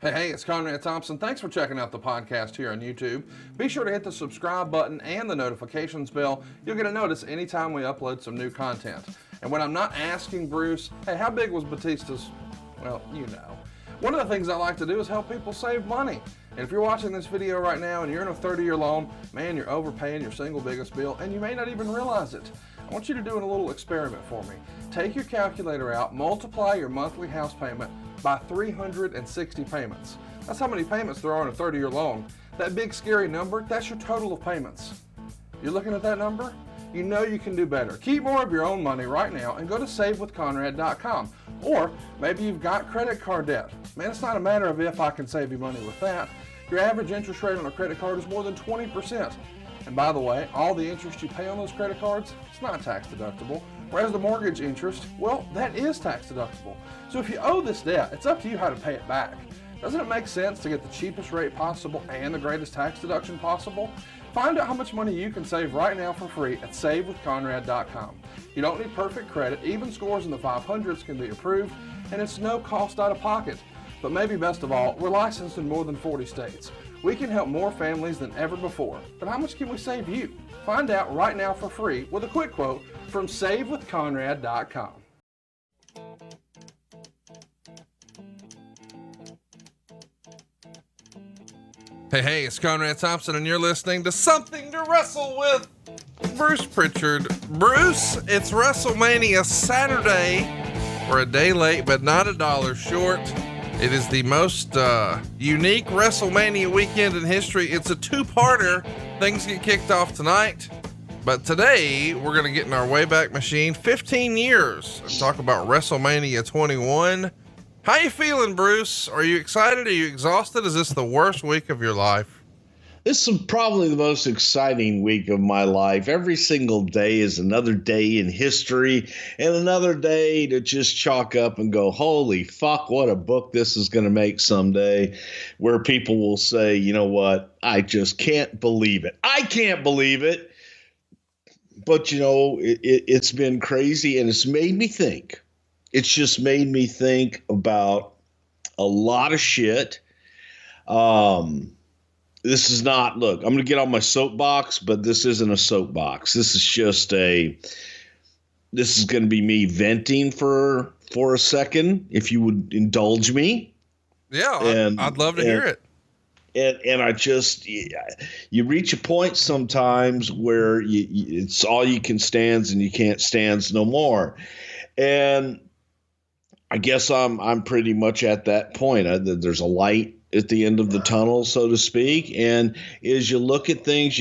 Hey, it's Conrad Thompson. Thanks for checking out the podcast here on YouTube. Be sure to hit the subscribe button and the notifications bell. You'll get a notice anytime we upload some new content. And when I'm not asking Bruce, hey, how big was Batista's? Well, you know. One of the things I like to do is help people save money. And if you're watching this video right now and you're in a 30-year loan, man, you're overpaying your single biggest bill and you may not even realize it. I want you to do a little experiment for me. Take your calculator out, multiply your monthly house payment by 360 payments. That's how many payments there are in a 30-year loan. That big scary number, that's your total of payments. You're looking at that number? You know you can do better. Keep more of your own money right now and go to savewithconrad.com. Or maybe you've got credit card debt. Man, it's not a matter of if I can save you money with that. Your average interest rate on a credit card is more than 20%. And by the way, all the interest you pay on those credit cards, it's not tax deductible. Whereas the mortgage interest, well, that is tax deductible. So if you owe this debt, it's up to you how to pay it back. Doesn't it make sense to get the cheapest rate possible and the greatest tax deduction possible? Find out how much money you can save right now for free at savewithconrad.com. You don't need perfect credit. Even scores in the 500s can be approved, and it's no cost out of pocket. But maybe best of all, we're licensed in more than 40 states. We can help more families than ever before. But how much can we save you? Find out right now for free with a quick quote from savewithconrad.com. Hey, it's Conrad Thompson, and you're listening to Something to Wrestle with Bruce Prichard. Bruce, it's WrestleMania Saturday. We're a day late, but not a dollar short. It is the most unique WrestleMania weekend in history. It's a two-parter. Things get kicked off tonight. But today, we're going to get in our Wayback Machine 15 years and talk about WrestleMania 21. How you feeling, Bruce? Are you excited? Are you exhausted? Is this the worst week of your life? This is probably the most exciting week of my life. Every single day is another day in history and another day to just chalk up and go, holy fuck, what a book this is going to make someday, where people will say, you know what, I just can't believe it. I can't believe it. But, you know, it's been crazy, and it's made me think. It's just made me think about a lot of shit. This is not, look, I'm going to get on my soapbox, but this isn't a soapbox. This is just this is going to be me venting for a second, if you would indulge me. Yeah, I'd love to hear it. And I just, you reach a point sometimes where it's all you can stands and you can't stands no more. And I guess I'm pretty much at that point. There's a light at the end of the tunnel, so to speak. And as you look at things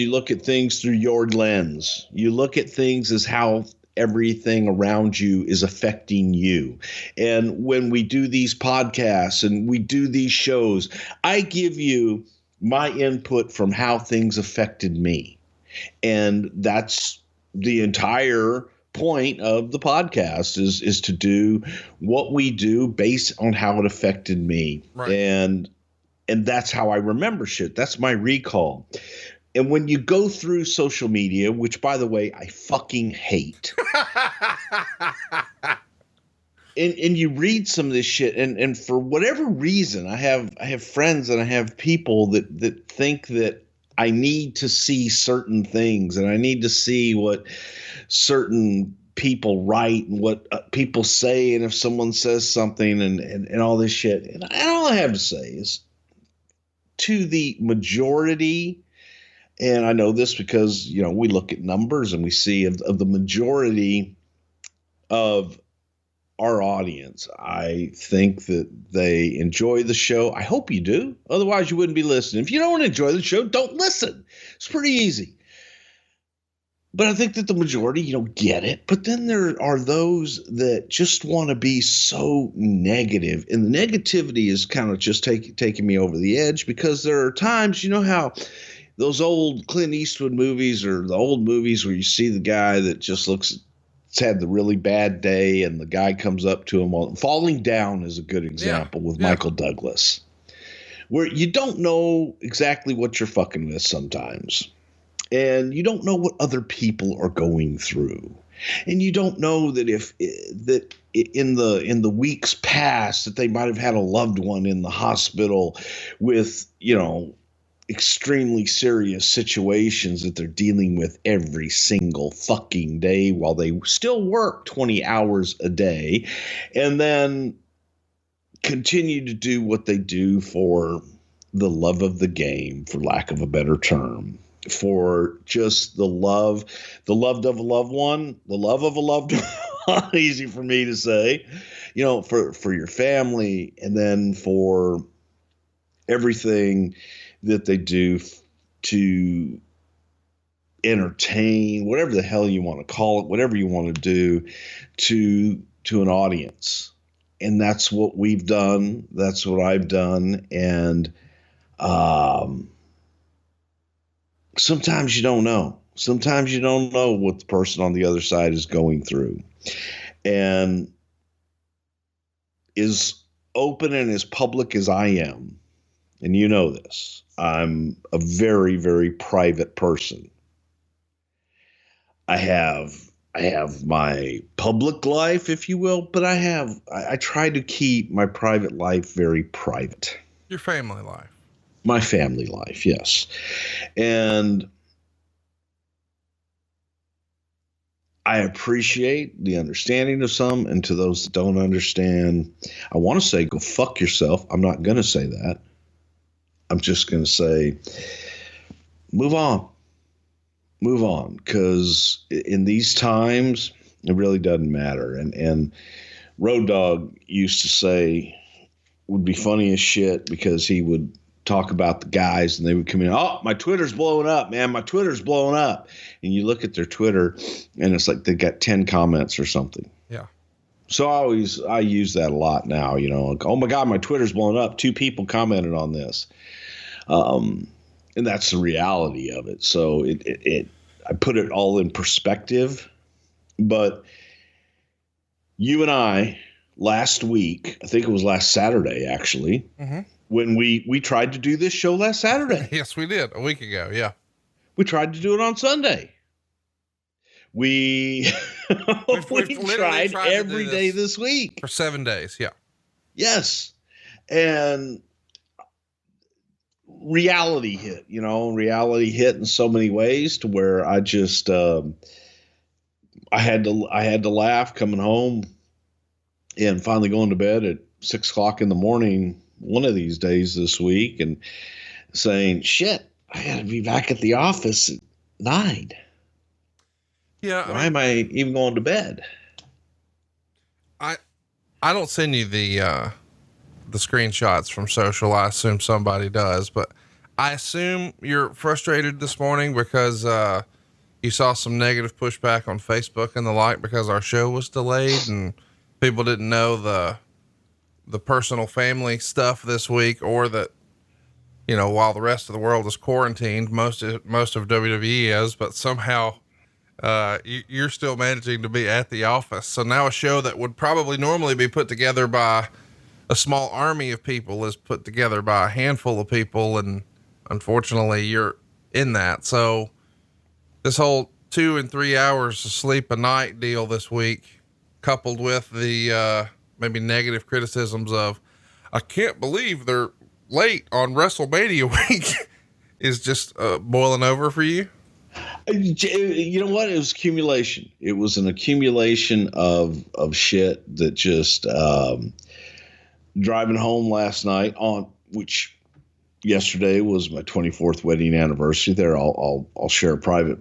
through your lens. You look at things as how everything around you is affecting you. And when we do these podcasts and we do these shows, I give you my input from how things affected me. And that's the entire point of the podcast is to do what we do based on how it affected me. Right. And that's how I remember shit. That's my recall. And when you go through social media, which, by the way, I fucking hate, and you read some of this shit, and for whatever reason, I have friends and I have people that think that I need to see certain things, and I need to see what certain people write and what people say, and if someone says something and all this shit. And all I have to say is, to the majority, and I know this because, you know, we look at numbers and we see of the majority of our audience, I think that they enjoy the show. I hope you do. Otherwise, you wouldn't be listening. If you don't enjoy the show, don't listen. It's pretty easy. But I think that the majority, you know, get it. But then there are those that just want to be so negative. And the negativity is kind of just taking me over the edge, because there are times, you know how those old Clint Eastwood movies or the old movies where you see the guy that just looks, it's had the really bad day, and the guy comes up to him. Falling Down is a good example with Michael Douglas, where you don't know exactly what you're fucking with sometimes. And you don't know what other people are going through. And you don't know that if that in the weeks past that they might have had a loved one in the hospital with, extremely serious situations that they're dealing with every single fucking day while they still work 20 hours a day and then continue to do what they do for the love of the game, for lack of a better term, for just the love of a loved one, the love of a loved one, easy for me to say, for your family, and then for everything that they do to entertain, whatever the hell you want to call it, whatever you want to do to an audience. And that's what we've done. That's what I've done. And sometimes you don't know. Sometimes you don't know what the person on the other side is going through. And as open and as public as I am, and you know this, I'm a very, very private person. I have my public life, if you will, but I try to keep my private life very private. Your family life. My family life, yes. And I appreciate the understanding of some, and to those that don't understand, I want to say, go fuck yourself. I'm not going to say that. I'm just going to say, move on. Move on, because in these times, it really doesn't matter. And Road Dogg used to say, would be funny as shit, because he would talk about the guys and they would come in, oh, my Twitter's blowing up, man. My Twitter's blowing up. And you look at their Twitter and it's like they got 10 comments or something. Yeah. So I use that a lot now, like, oh my God, my Twitter's blowing up. 2 people commented on this. And that's the reality of it. So I put it all in perspective, but you and I last week, I think it was last Saturday, actually, when we tried to do this show last Saturday. Yes, we did a week ago. Yeah. We tried to do it on Sunday. We tried every day this week for 7 days. Yeah. Yes. And reality hit in so many ways to where I just, I had to laugh coming home and finally going to bed at 6 o'clock in the morning, one of these days this week, and saying, shit, I got to be back at the office at 9. Yeah. Why am I even going to bed? I don't send you the screenshots from social. I assume somebody does, but I assume you're frustrated this morning because, you saw some negative pushback on Facebook and the like, because our show was delayed and people didn't know the personal family stuff this week, or that, while the rest of the world is quarantined, most of WWE is, but somehow, you're still managing to be at the office. So now a show that would probably normally be put together by a small army of people is put together by a handful of people. And unfortunately you're in that. So this whole 2 and 3 hours of sleep a night deal this week, coupled with the, maybe negative criticisms of, I can't believe they're late on WrestleMania week is just, boiling over for you. You know what? It was accumulation. It was an accumulation of shit that just, driving home last night which yesterday was my 24th wedding anniversary. There, I'll share a private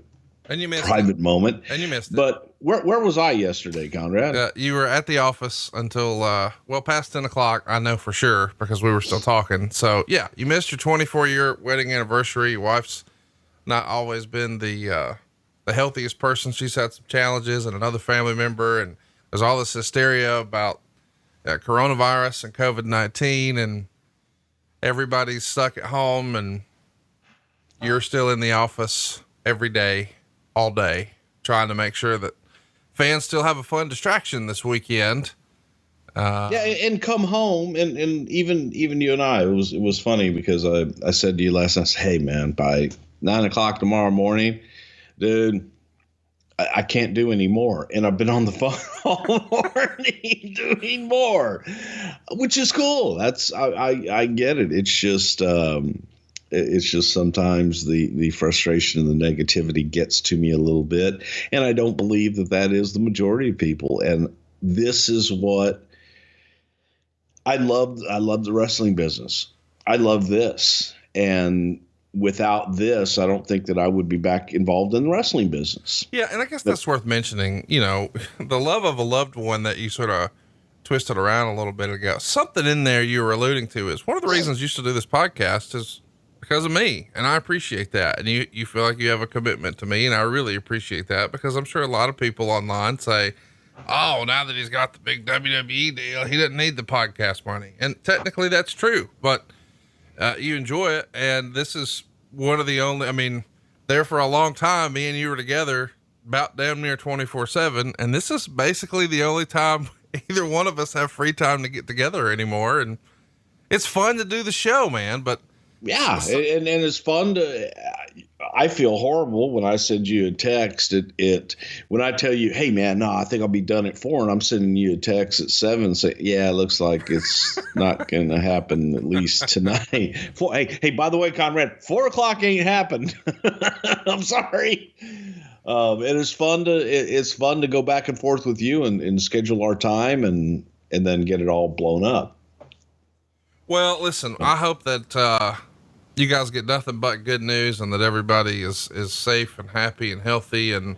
moment. And you missed it. But where was I yesterday, Conrad? You were at the office until, past 10 o'clock. I know for sure because we were still talking. So yeah, you missed your 24-year wedding anniversary. Your wife's not always been the healthiest person. She's had some challenges, and another family member, and there's all this hysteria about coronavirus and COVID-19, and everybody's stuck at home, and you're still in the office every day, all day, trying to make sure that fans still have a fun distraction this weekend. And come home and even you and I, it was funny because I said to you last night, hey man, by 9 o'clock tomorrow morning, dude, I can't do any more. And I've been on the phone all morning doing more, which is cool. I get it. It's just sometimes the frustration and the negativity gets to me a little bit. And I don't believe that is the majority of people. And this is what I love. I love the wrestling business. I love this. And without this, I don't think that I would be back involved in the wrestling business. Yeah. And I guess that's worth mentioning, you know, the love of a loved one that you sort of twisted around a little bit ago. Something in there you were alluding to is one of the reasons you used to do this podcast is because of me. And I appreciate that. And you feel like you have a commitment to me. And I really appreciate that, because I'm sure a lot of people online say, oh, now that he's got the big WWE deal, he doesn't need the podcast money. And technically that's true, but you enjoy it. And this is one of the only, I mean, there for a long time, me and you were together about damn near 24/7. And this is basically the only time either one of us have free time to get together anymore. And it's fun to do the show, man. But yeah. And it's fun to, I feel horrible when I send you a text when I tell you, hey man, no, I think I'll be done at 4, and I'm sending you a text at 7 saying, yeah, it looks like it's not going to happen at least tonight. Hey, by the way, Conrad, 4:00 ain't happened. I'm sorry. It's fun to go back and forth with you and schedule our time and then get it all blown up. Well, listen, I hope that, you guys get nothing but good news, and that everybody is safe and happy and healthy, and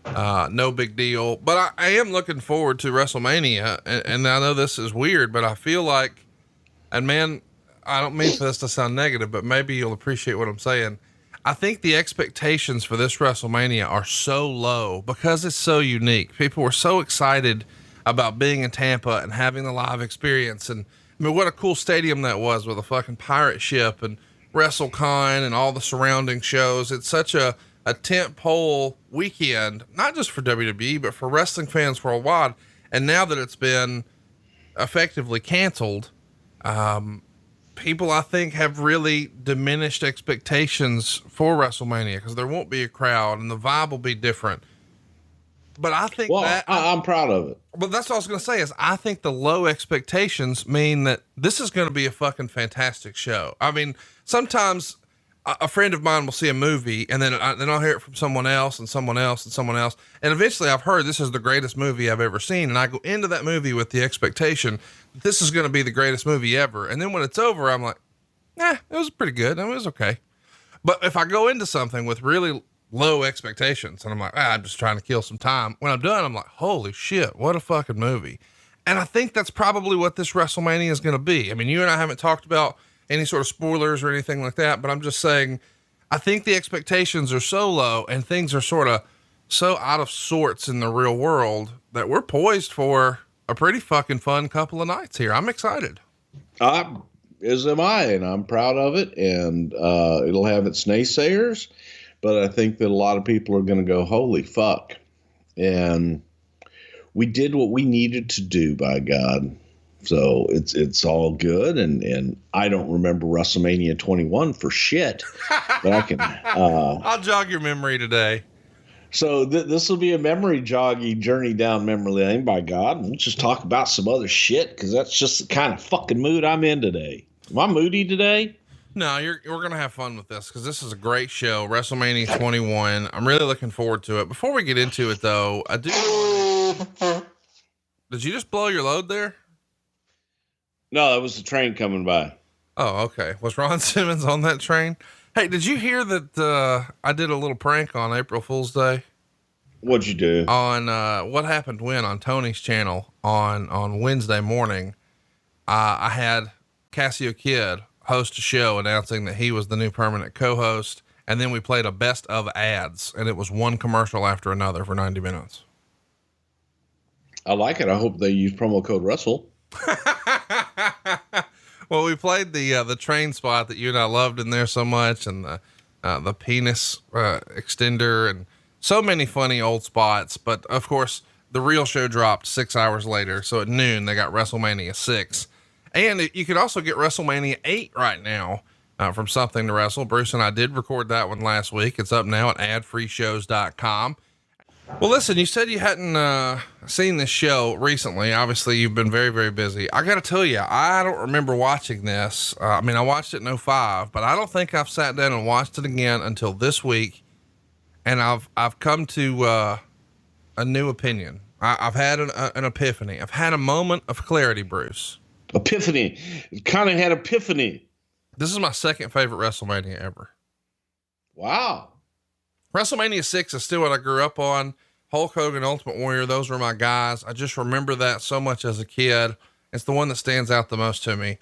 no big deal. But I am looking forward to WrestleMania. And I know this is weird, but I feel like, and man, I don't mean for this to sound negative, but maybe you'll appreciate what I'm saying. I think the expectations for this WrestleMania are so low because it's so unique. People were so excited about being in Tampa and having the live experience. And I mean, what a cool stadium that was, with a fucking pirate ship and WrestleCon and all the surrounding shows. It's such a tent pole weekend, not just for WWE, but for wrestling fans worldwide. And now that it's been effectively canceled, people, I think, have really diminished expectations for WrestleMania, because there won't be a crowd and the vibe will be different. But I think I'm proud of it. But that's what I was going to say is I think the low expectations mean that this is going to be a fucking fantastic show. I mean, sometimes a friend of mine will see a movie and then I'll hear it from someone else and someone else and someone else. And eventually I've heard this is the greatest movie I've ever seen. And I go into that movie with the expectation that this is going to be the greatest movie ever. And then when it's over, I'm like, it was pretty good. I mean, it was okay. But if I go into something with really low expectations and I'm like, I'm just trying to kill some time, when I'm done, I'm like, holy shit, what a fucking movie. And I think that's probably what this WrestleMania is going to be. I mean, you and I haven't talked about any sort of spoilers or anything like that, but I'm just saying, I think the expectations are so low and things are sort of so out of sorts in the real world that we're poised for a pretty fucking fun couple of nights here. I'm excited. As am I, and I'm proud of it. And it'll have its naysayers, but I think that a lot of people are going to go, holy fuck. And we did what we needed to do, by God. So it's all good. And I don't remember WrestleMania 21 for shit, but I can, I'll jog your memory today. So this will be a memory joggy journey down memory lane, by God. We'll just talk about some other shit, because that's just the kind of fucking mood I'm in today. Am I moody today? No, we're going to have fun with this, because this is a great show. WrestleMania 21. I'm really looking forward to it. Before we get into it, though, I do. Did you just blow your load there? No, that was the train coming by. Oh, okay. Was Ron Simmons on that train? Hey, did you hear that I did a little prank on April Fool's Day? What'd you do? On What Happened When on Tony's channel on Wednesday morning. I had Cassio Kid host a show announcing that he was the new permanent co-host, and then we played a best of ads, and it was one commercial after another for 90 minutes. I like it. I hope they use promo code Wrestle. Well, we played the train spot that you and I loved in there so much, and the penis extender, and so many funny old spots. But of course, the real show dropped 6 hours later. So at noon, they got WrestleMania 6, and you can also get WrestleMania 8 right now from Something to Wrestle. Bruce and I did record that one last week. It's up now at adfreeshows.com. Well, listen, you said you hadn't seen this show recently. Obviously, you've been very, very busy. I got to tell you, I don't remember watching this. I mean, I watched it in '05, but I don't think I've sat down and watched it again until this week. And I've come to a new opinion. I've had an epiphany. I've had a moment of clarity, Bruce. Epiphany. Kind of had epiphany. This is my second favorite WrestleMania ever. Wow. WrestleMania 6 is still what I grew up on. Hulk Hogan, Ultimate Warrior, those were my guys. I just remember that so much as a kid. It's the one that stands out the most to me.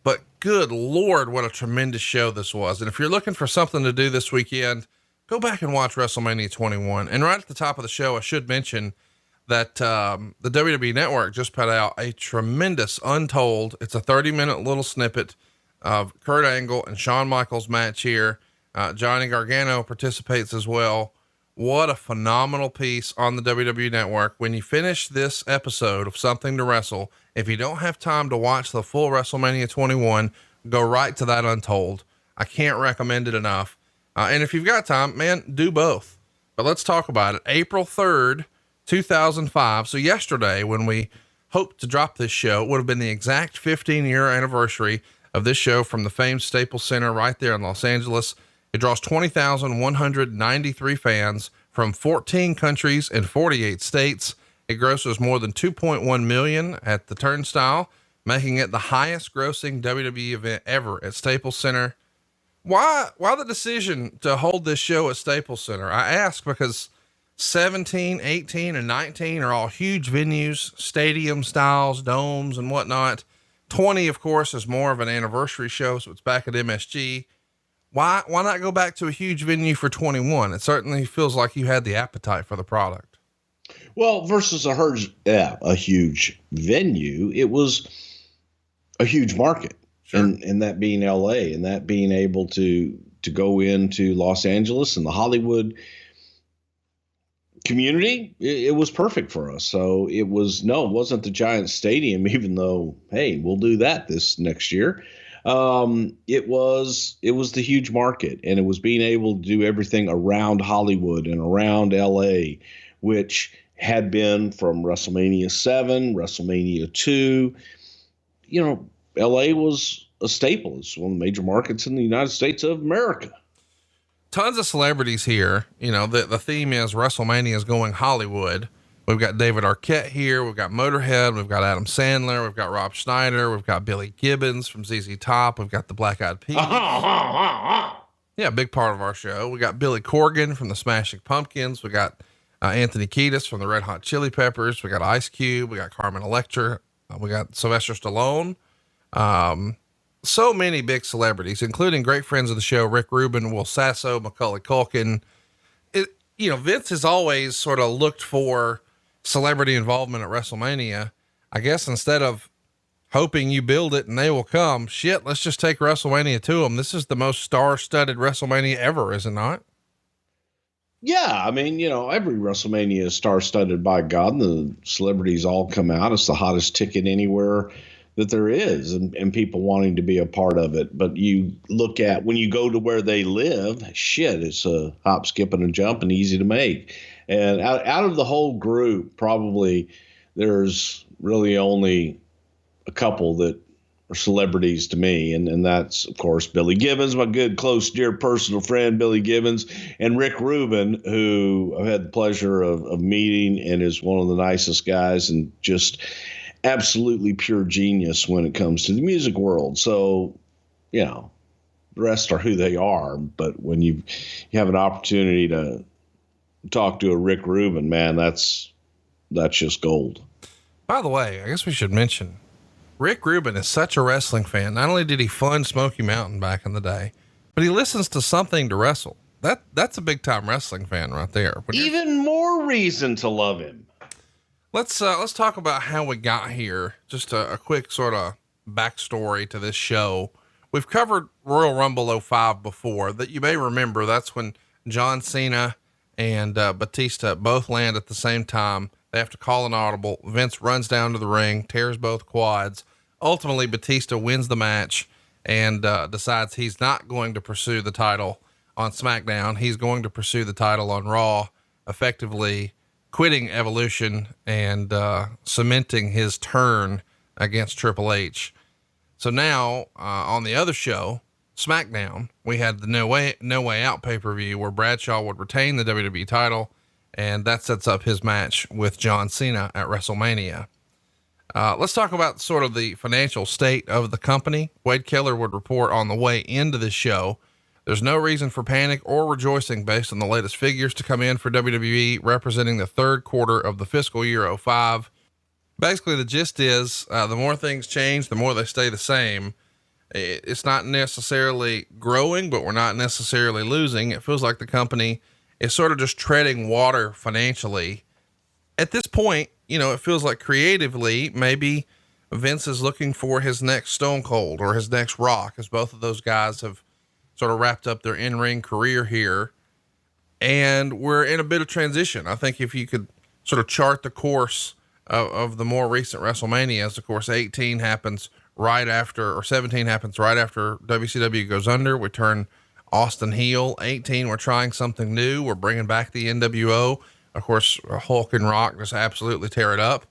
But good Lord, what a tremendous show this was. And if you're looking for something to do this weekend, go back and watch WrestleMania 21. And right at the top of the show, I should mention that the WWE Network just put out a tremendous Untold. It's a 30-minute little snippet of Kurt Angle and Shawn Michaels match here. Johnny Gargano participates as well. What a phenomenal piece on the WWE Network. When you finish this episode of Something to Wrestle, if you don't have time to watch the full WrestleMania 21, go right to that Untold. I can't recommend it enough. And if you've got time, man, do both. But let's talk about it. April 3rd, 2005. So yesterday, when we hoped to drop this show, it would have been the exact 15-year anniversary of this show from the famed Staples Center right there in Los Angeles. It draws 20,193 fans from 14 countries and 48 states. It grosses more than 2.1 million at the Turnstile, making it the highest grossing WWE event ever at Staples Center. Why the decision to hold this show at Staples Center? I ask because 17, 18, and 19 are all huge venues, stadium styles, domes and whatnot. 20, of course, is more of an anniversary show. So it's back at MSG. Why not go back to a huge venue for 21? It certainly feels like you had the appetite for the product. Well, versus a huge venue, it was a huge market. Sure. And that being LA, and that being able to go into Los Angeles and the Hollywood community, it was perfect for us. So it wasn't the giant stadium, even though, hey, we'll do that this next year. It was the huge market, and it was being able to do everything around Hollywood and around LA, which had been from WrestleMania 7, WrestleMania 2. LA was a staple. It's one of the major markets in the United States of America. Tons of celebrities here. The theme is WrestleMania is going Hollywood. We've got David Arquette here. We've got Motorhead. We've got Adam Sandler. We've got Rob Schneider. We've got Billy Gibbons from ZZ Top. We've got the Black Eyed Peas. Yeah, big part of our show. We got Billy Corgan from the Smashing Pumpkins. We got Anthony Kiedis from the Red Hot Chili Peppers. We got Ice Cube. We got Carmen Electra. We got Sylvester Stallone. So many big celebrities, including great friends of the show, Rick Rubin, Will Sasso, Macaulay Culkin. Vince has always sort of looked for celebrity involvement at WrestleMania. I guess instead of hoping you build it and they will come, let's just take WrestleMania to them. This is the most star-studded WrestleMania ever, is it not? Yeah. I mean, every WrestleMania is star-studded by God, and the celebrities all come out. It's the hottest ticket anywhere that there is, and people wanting to be a part of it. But you look at, when you go to where they live, it's a hop, skip, and a jump and easy to make. And out of the whole group, probably there's really only a couple that are celebrities to me. And that's, of course, Billy Gibbons, my good, close, dear personal friend, Billy Gibbons, and Rick Rubin, who I've had the pleasure of meeting and is one of the nicest guys and just absolutely pure genius when it comes to the music world. So, the rest are who they are. But when you have an opportunity to talk to a Rick Rubin, man, that's just gold. By the way, I guess we should mention Rick Rubin is such a wrestling fan. Not only did he fund Smoky Mountain back in the day, but he listens to Something to Wrestle. That's a big time wrestling fan right there. Even more reason to love him. Let's talk about how we got here. Just a quick sort of backstory to this show. We've covered Royal Rumble 05 before. That you may remember. That's when John Cena and Batista both land at the same time. They have to call an audible. Vince runs down to the ring, tears both quads. Ultimately, Batista wins the match and decides he's not going to pursue the title on SmackDown. He's going to pursue the title on Raw, effectively quitting Evolution and cementing his turn against Triple H. So now on the other show, SmackDown, we had the No Way Out pay-per-view where Bradshaw would retain the WWE title, and that sets up his match with John Cena at WrestleMania. Let's talk about sort of the financial state of the company. Wade Keller would report on the way into this show. There's no reason for panic or rejoicing based on the latest figures to come in for WWE representing the third quarter of the fiscal year 05. Basically, the gist is, the more things change, the more they stay the same. It's not necessarily growing, but we're not necessarily losing. It feels like the company is sort of just treading water financially. At this point, you know, it feels like creatively, maybe Vince is looking for his next Stone Cold or his next Rock, as both of those guys have sort of wrapped up their in-ring career here. And we're in a bit of transition. I think if you could sort of chart the course of the more recent WrestleManias, of course, 18 happens right after, or 17 happens right after WCW goes under. We turn Austin heel. 18, we're trying something new. We're bringing back the NWO. Of course, Hulk and Rock just absolutely tear it up.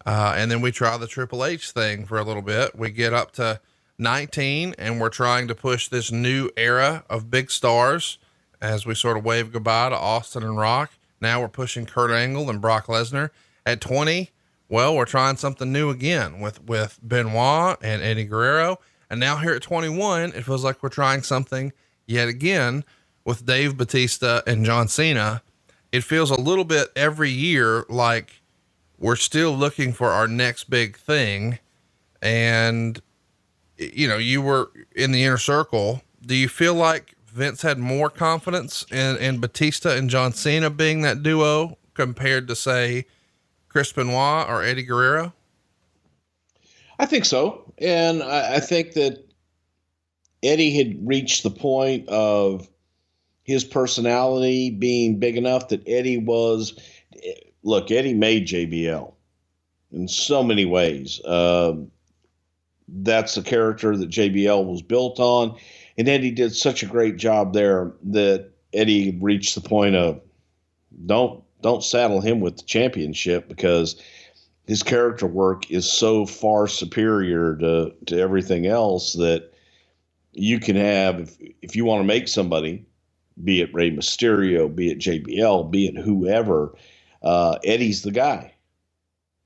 And then we try the Triple H thing for a little bit. We get up to 19 and we're trying to push this new era of big stars as we sort of wave goodbye to Austin and Rock. Now we're pushing Kurt Angle and Brock Lesnar. At 20, well, we're trying something new again with Benoit and Eddie Guerrero. And now here at 21, it feels like we're trying something yet again with Dave Batista and John Cena. It feels a little bit every year like we're still looking for our next big thing. And, you know, you were in the inner circle. Do you feel like Vince had more confidence in Batista and John Cena being that duo compared to, say, Chris Benoit or Eddie Guerrero? I think so. And I think that Eddie had reached the point of his personality being big enough that Eddie made JBL in so many ways. That's the character that JBL was built on. And Eddie did such a great job there that Eddie reached the point of don't saddle him with the championship, because his character work is so far superior to everything else that you can have, if you want to make somebody, be it Rey Mysterio, be it JBL, be it whoever, Eddie's the guy.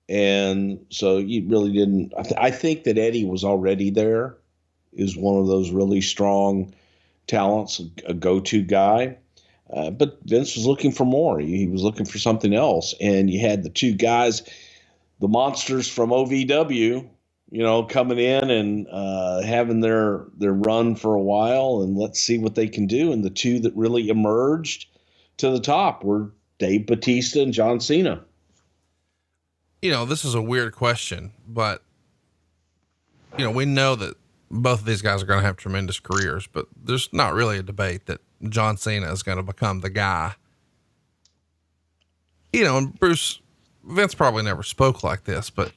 And so you really didn't, I think that Eddie was already there, is one of those really strong talents, a go-to guy. But Vince was looking for more. He was looking for something else. And you had the two guys, the monsters from OVW, you know, coming in and having their run for a while, and let's see what they can do. And the two that really emerged to the top were Dave Batista and John Cena. You know, this is a weird question, but, you know, we know that both of these guys are going to have tremendous careers, but there's not really a debate that John Cena is going to become the guy. You know, and Vince probably never spoke like this, but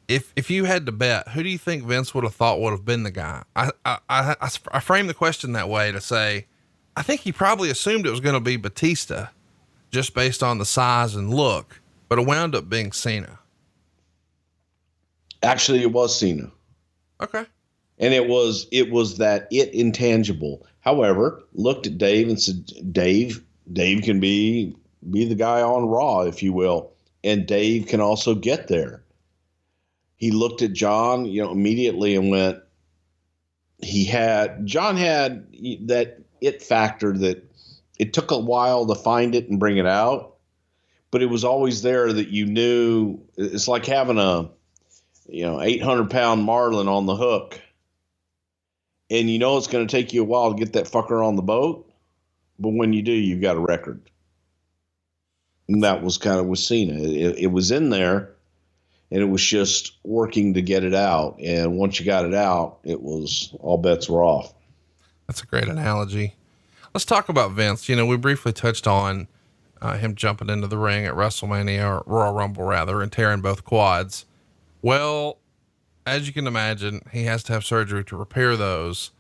if you had to bet, who do you think Vince would have thought would have been the guy? I framed the question that way to say, I think he probably assumed it was going to be Batista just based on the size and look, but it wound up being Cena. Actually, it was Cena. Okay. And it was that intangible. However, looked at Dave and said, Dave can be the guy on Raw, if you will. And Dave can also get there. He looked at John, you know, immediately and went, John had that it factor that it took a while to find it and bring it out, but it was always there that you knew. It's like having a, 800-pound marlin on the hook. And you know it's going to take you a while to get that fucker on the boat, but when you do, you've got a record. And that was kind of with Cena. It was in there, and it was just working to get it out. And once you got it out, it was all bets were off. That's a great analogy. Let's talk about Vince. You know, we briefly touched on him jumping into the ring at WrestleMania, or Royal Rumble rather, and tearing both quads. Well, as you can imagine, he has to have surgery to repair those.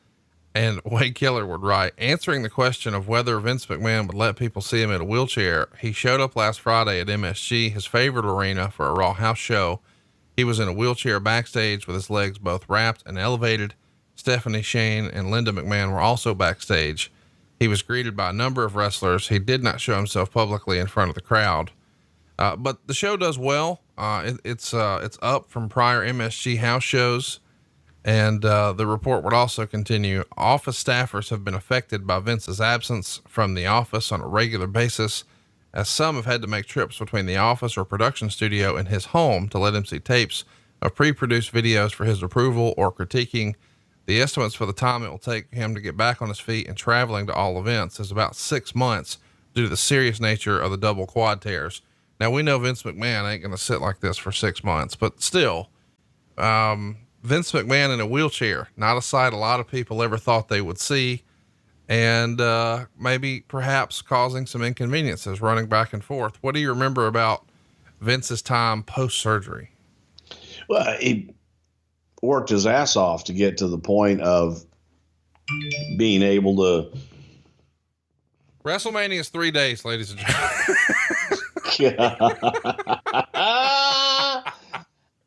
And Wade Keller would write, answering the question of whether Vince McMahon would let people see him in a wheelchair. He showed up last Friday at MSG, his favorite arena, for a Raw house show. He was in a wheelchair backstage with his legs both wrapped and elevated. Stephanie Shane and Linda McMahon were also backstage. He was greeted by a number of wrestlers. He did not show himself publicly in front of the crowd. But the show does well. It's up from prior MSG house shows. And the report would also continue. Office staffers have been affected by Vince's absence from the office on a regular basis, as some have had to make trips between the office or production studio and his home to let him see tapes of pre-produced videos for his approval or critiquing. The estimates for the time it will take him to get back on his feet and traveling to all events is about 6 months due to the serious nature of the double quad tears. Now, we know Vince McMahon ain't going to sit like this for 6 months, but still, Vince McMahon in a wheelchair, not a sight a lot of people ever thought they would see, and maybe perhaps causing some inconveniences running back and forth. What do you remember about Vince's time post-surgery? Well, he worked his ass off to get to the point of being able to. WrestleMania is 3 days, ladies and gentlemen.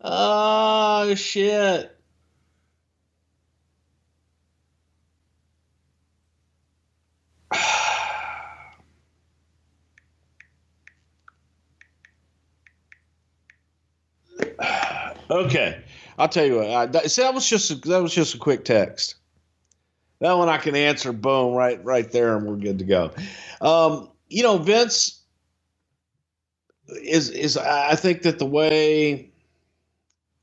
Oh, shit. Okay. I'll tell you what. That was just a quick text. That one I can answer. Boom, right there, and we're good to go. Vince is I think that a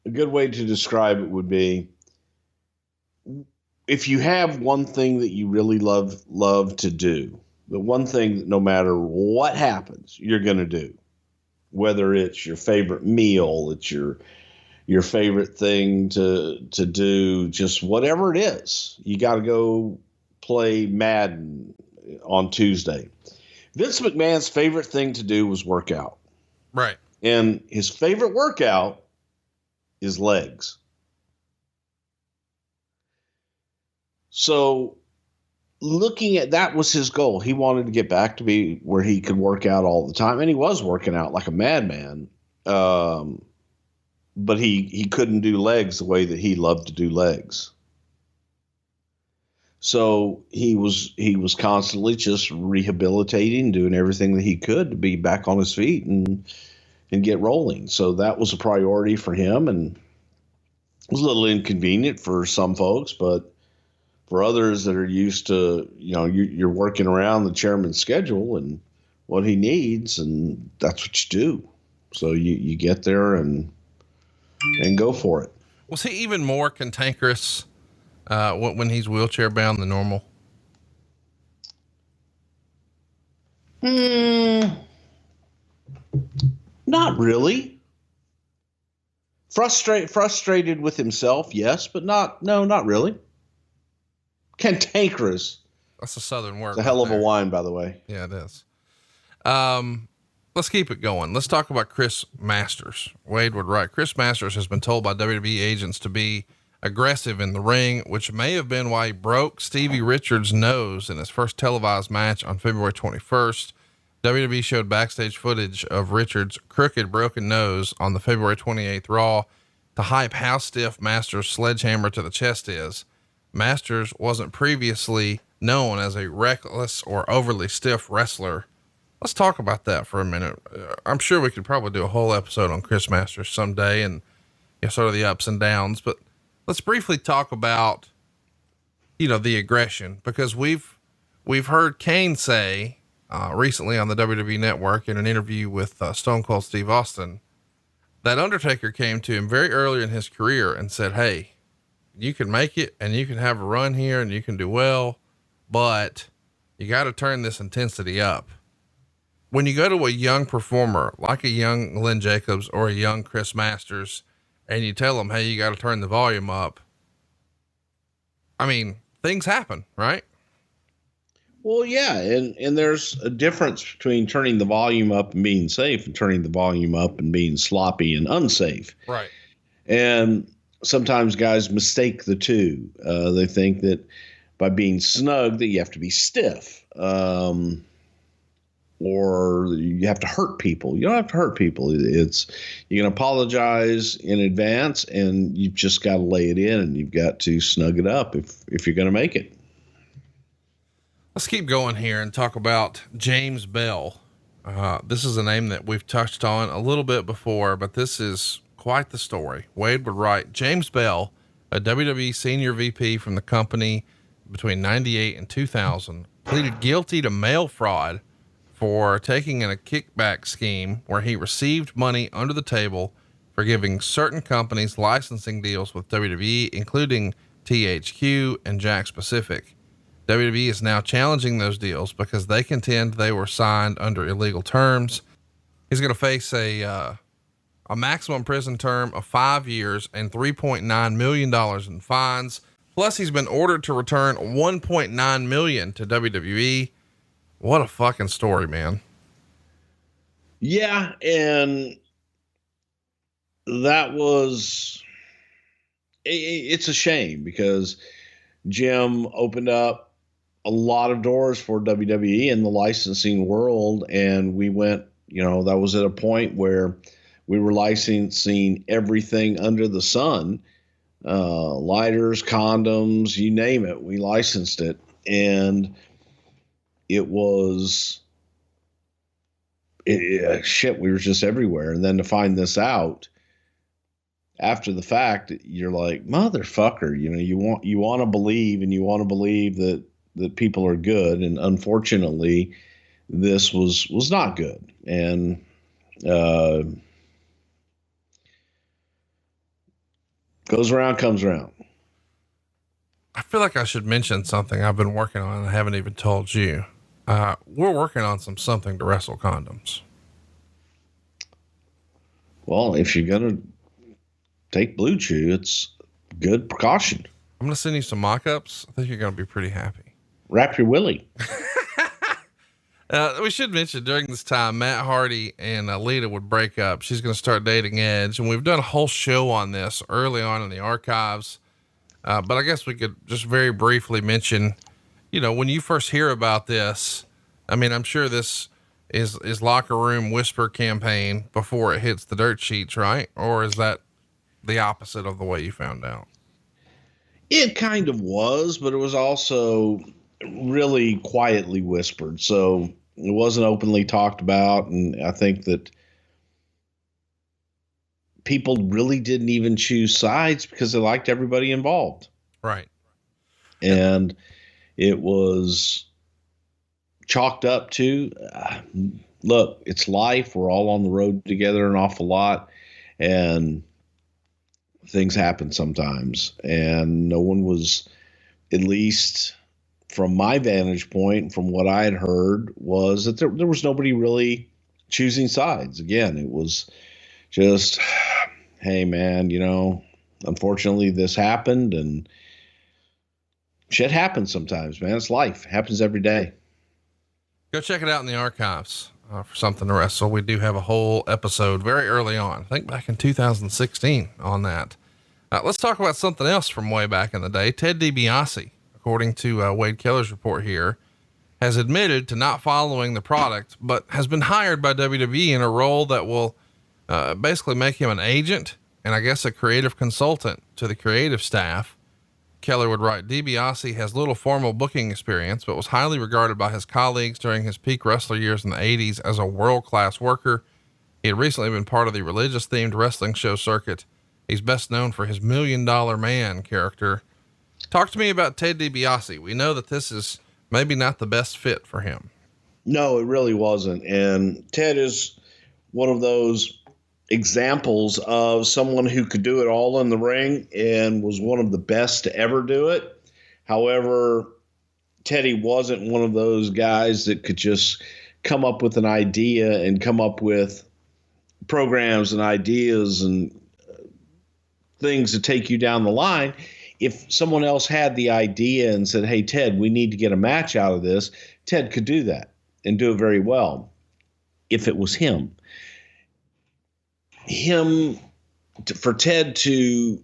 good way to describe it would be, if you have one thing that you really love to do, the one thing that no matter what happens, you're going to do, whether it's your favorite meal, it's your favorite thing to do, just whatever it is, you got to go play Madden on Tuesday. Vince McMahon's favorite thing to do was work out. Right. And his favorite workout is legs. So looking at that was his goal. He wanted to get back to be where he could work out all the time. And he was working out like a madman. But he couldn't do legs the way that he loved to do legs. So he was constantly just rehabilitating, doing everything that he could to be back on his feet and get rolling. So that was a priority for him, and it was a little inconvenient for some folks, but for others that are used to, you're working around the chairman's schedule and what he needs, and that's what you do. So you get there and go for it. Was he even more cantankerous when he's wheelchair bound than normal? Not really. Frustrated with himself, yes, but not really. Cantankerous. That's a Southern word. It's a hell of a wine, by the way. Yeah, it is. Let's keep it going. Let's talk about Chris Masters. Wade would write, Chris Masters has been told by WWE agents to be aggressive in the ring, which may have been why he broke Stevie Richards' nose in his first televised match on February 21st. WWE showed backstage footage of Richards' crooked, broken nose on the February 28th Raw to hype how stiff Masters' sledgehammer to the chest is. Masters wasn't previously known as a reckless or overly stiff wrestler. Let's talk about that for a minute. I'm sure we could probably do a whole episode on Chris Masters someday and sort of the ups and downs, but let's briefly talk about, the aggression, because we've heard Kane say, recently on the WWE Network in an interview with Stone Cold Steve Austin, that Undertaker came to him very early in his career and said, hey, you can make it and you can have a run here and you can do well, but you got to turn this intensity up. When you go to a young performer, like a young Lynn Jacobs or a young Chris Masters, and you tell them, hey, you got to turn the volume up. I mean, things happen, right? Well, yeah. And there's a difference between turning the volume up and being safe and turning the volume up and being sloppy and unsafe. Right. And sometimes guys mistake the two. They think that by being snug that you have to be stiff, or you have to hurt people. You don't have to hurt people. It's you can apologize in advance, and you've just got to lay it in, and you've got to snug it up if you're going to make it. Let's keep going here and talk about James Bell. This is a name that we've touched on a little bit before, but this is quite the story. Wade would write, James Bell, a WWE senior VP from the company between 98 and 2000, pleaded guilty to mail fraud for taking in a kickback scheme where he received money under the table for giving certain companies licensing deals with WWE, including THQ and Jakks Pacific. WWE is now challenging those deals because they contend they were signed under illegal terms. He's going to face a maximum prison term of 5 years and $3.9 million in fines. Plus he's been ordered to return $1.9 million to WWE. What a fucking story, man. Yeah. And that was, it's a shame because Jim opened up a lot of doors for WWE in the licensing world. And we went, that was at a point where we were licensing everything under the sun, lighters, condoms, you name it. We licensed it. And it was shit. We were just everywhere. And then to find this out after the fact, you're like, motherfucker, you want to believe, and you want to believe that people are good. And unfortunately this was not good. And, goes around, comes around. I feel like I should mention something I've been working on and I haven't even told you. We're working on something to wrestle condoms. Well, if you're going to take Blue Chew, it's good precaution. I'm going to send you some mock-ups. I think you're going to be pretty happy. Wrap your willy. We should mention during this time, Matt Hardy and Lita would break up. She's going to start dating Edge. And we've done a whole show on this early on in the archives. But I guess we could just very briefly mention, when you first hear about this, I mean, I'm sure this is locker room whisper campaign before it hits the dirt sheets, right? Or is that the opposite of the way you found out? It kind of was, but it was also really quietly whispered. So it wasn't openly talked about. And I think that people really didn't even choose sides because they liked everybody involved. Right. And it was chalked up to, look, it's life. We're all on the road together an awful lot, and things happen sometimes. And no one was, at least from my vantage point, from what I had heard, was that there was nobody really choosing sides. Again, it was just, hey man, unfortunately this happened, and shit happens sometimes, man. It's life. It happens every day. Go check it out in the archives for something to wrestle. We do have a whole episode very early on, I think back in 2016 on that. Let's talk about something else from way back in the day. Ted DiBiase, according to Wade Keller's report here, has admitted to not following the product, but has been hired by WWE in a role that will basically make him an agent and I guess a creative consultant to the creative staff. Keller would write, DiBiase has little formal booking experience, but was highly regarded by his colleagues during his peak wrestler years in the 80s as a world-class worker. He had recently been part of the religious themed wrestling show circuit. He's best known for his $1 Million Man character. Talk to me about Ted DiBiase. We know that this is maybe not the best fit for him. No, it really wasn't. And Ted is one of those examples of someone who could do it all in the ring and was one of the best to ever do it. However, Teddy wasn't one of those guys that could just come up with an idea and come up with programs and ideas and things to take you down the line. If someone else had the idea and said, hey, Ted, we need to get a match out of this, Ted could do that and do it very well if it was him. For Ted to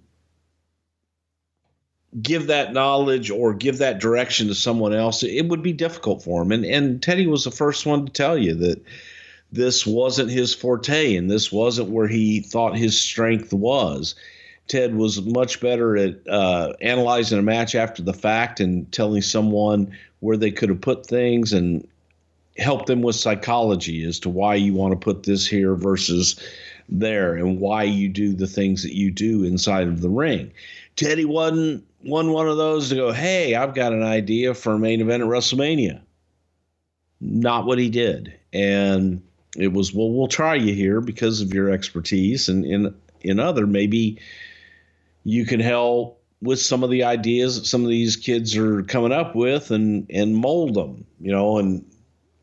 give that knowledge or give that direction to someone else, it would be difficult for him. And Teddy was the first one to tell you that this wasn't his forte and this wasn't where he thought his strength was. Ted was much better at analyzing a match after the fact and telling someone where they could have put things and help them with psychology as to why you want to put this here versus there and why you do the things that you do inside of the ring. Teddy wasn't one of those to go, hey, I've got an idea for a main event at WrestleMania. Not what he did. And it was, well, we'll try you here because of your expertise. And in other, maybe you can help with some of the ideas that some of these kids are coming up with and mold them, and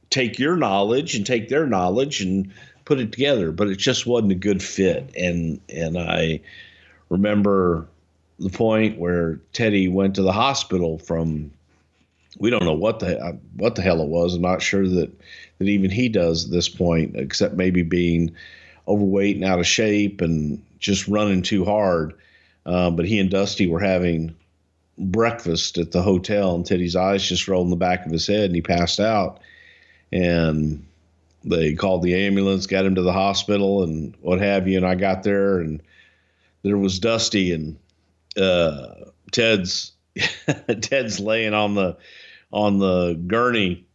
take your knowledge and take their knowledge and put it together. But it just wasn't a good fit. And I remember the point where Teddy went to the hospital from, we don't know what the hell it was. I'm not sure that even he does at this point, except maybe being overweight and out of shape and just running too hard. But he and Dusty were having breakfast at the hotel, and Teddy's eyes just rolled in the back of his head, and he passed out. And they called the ambulance, got him to the hospital, and what have you. And I got there, and there was Dusty, and Ted's laying on the gurney,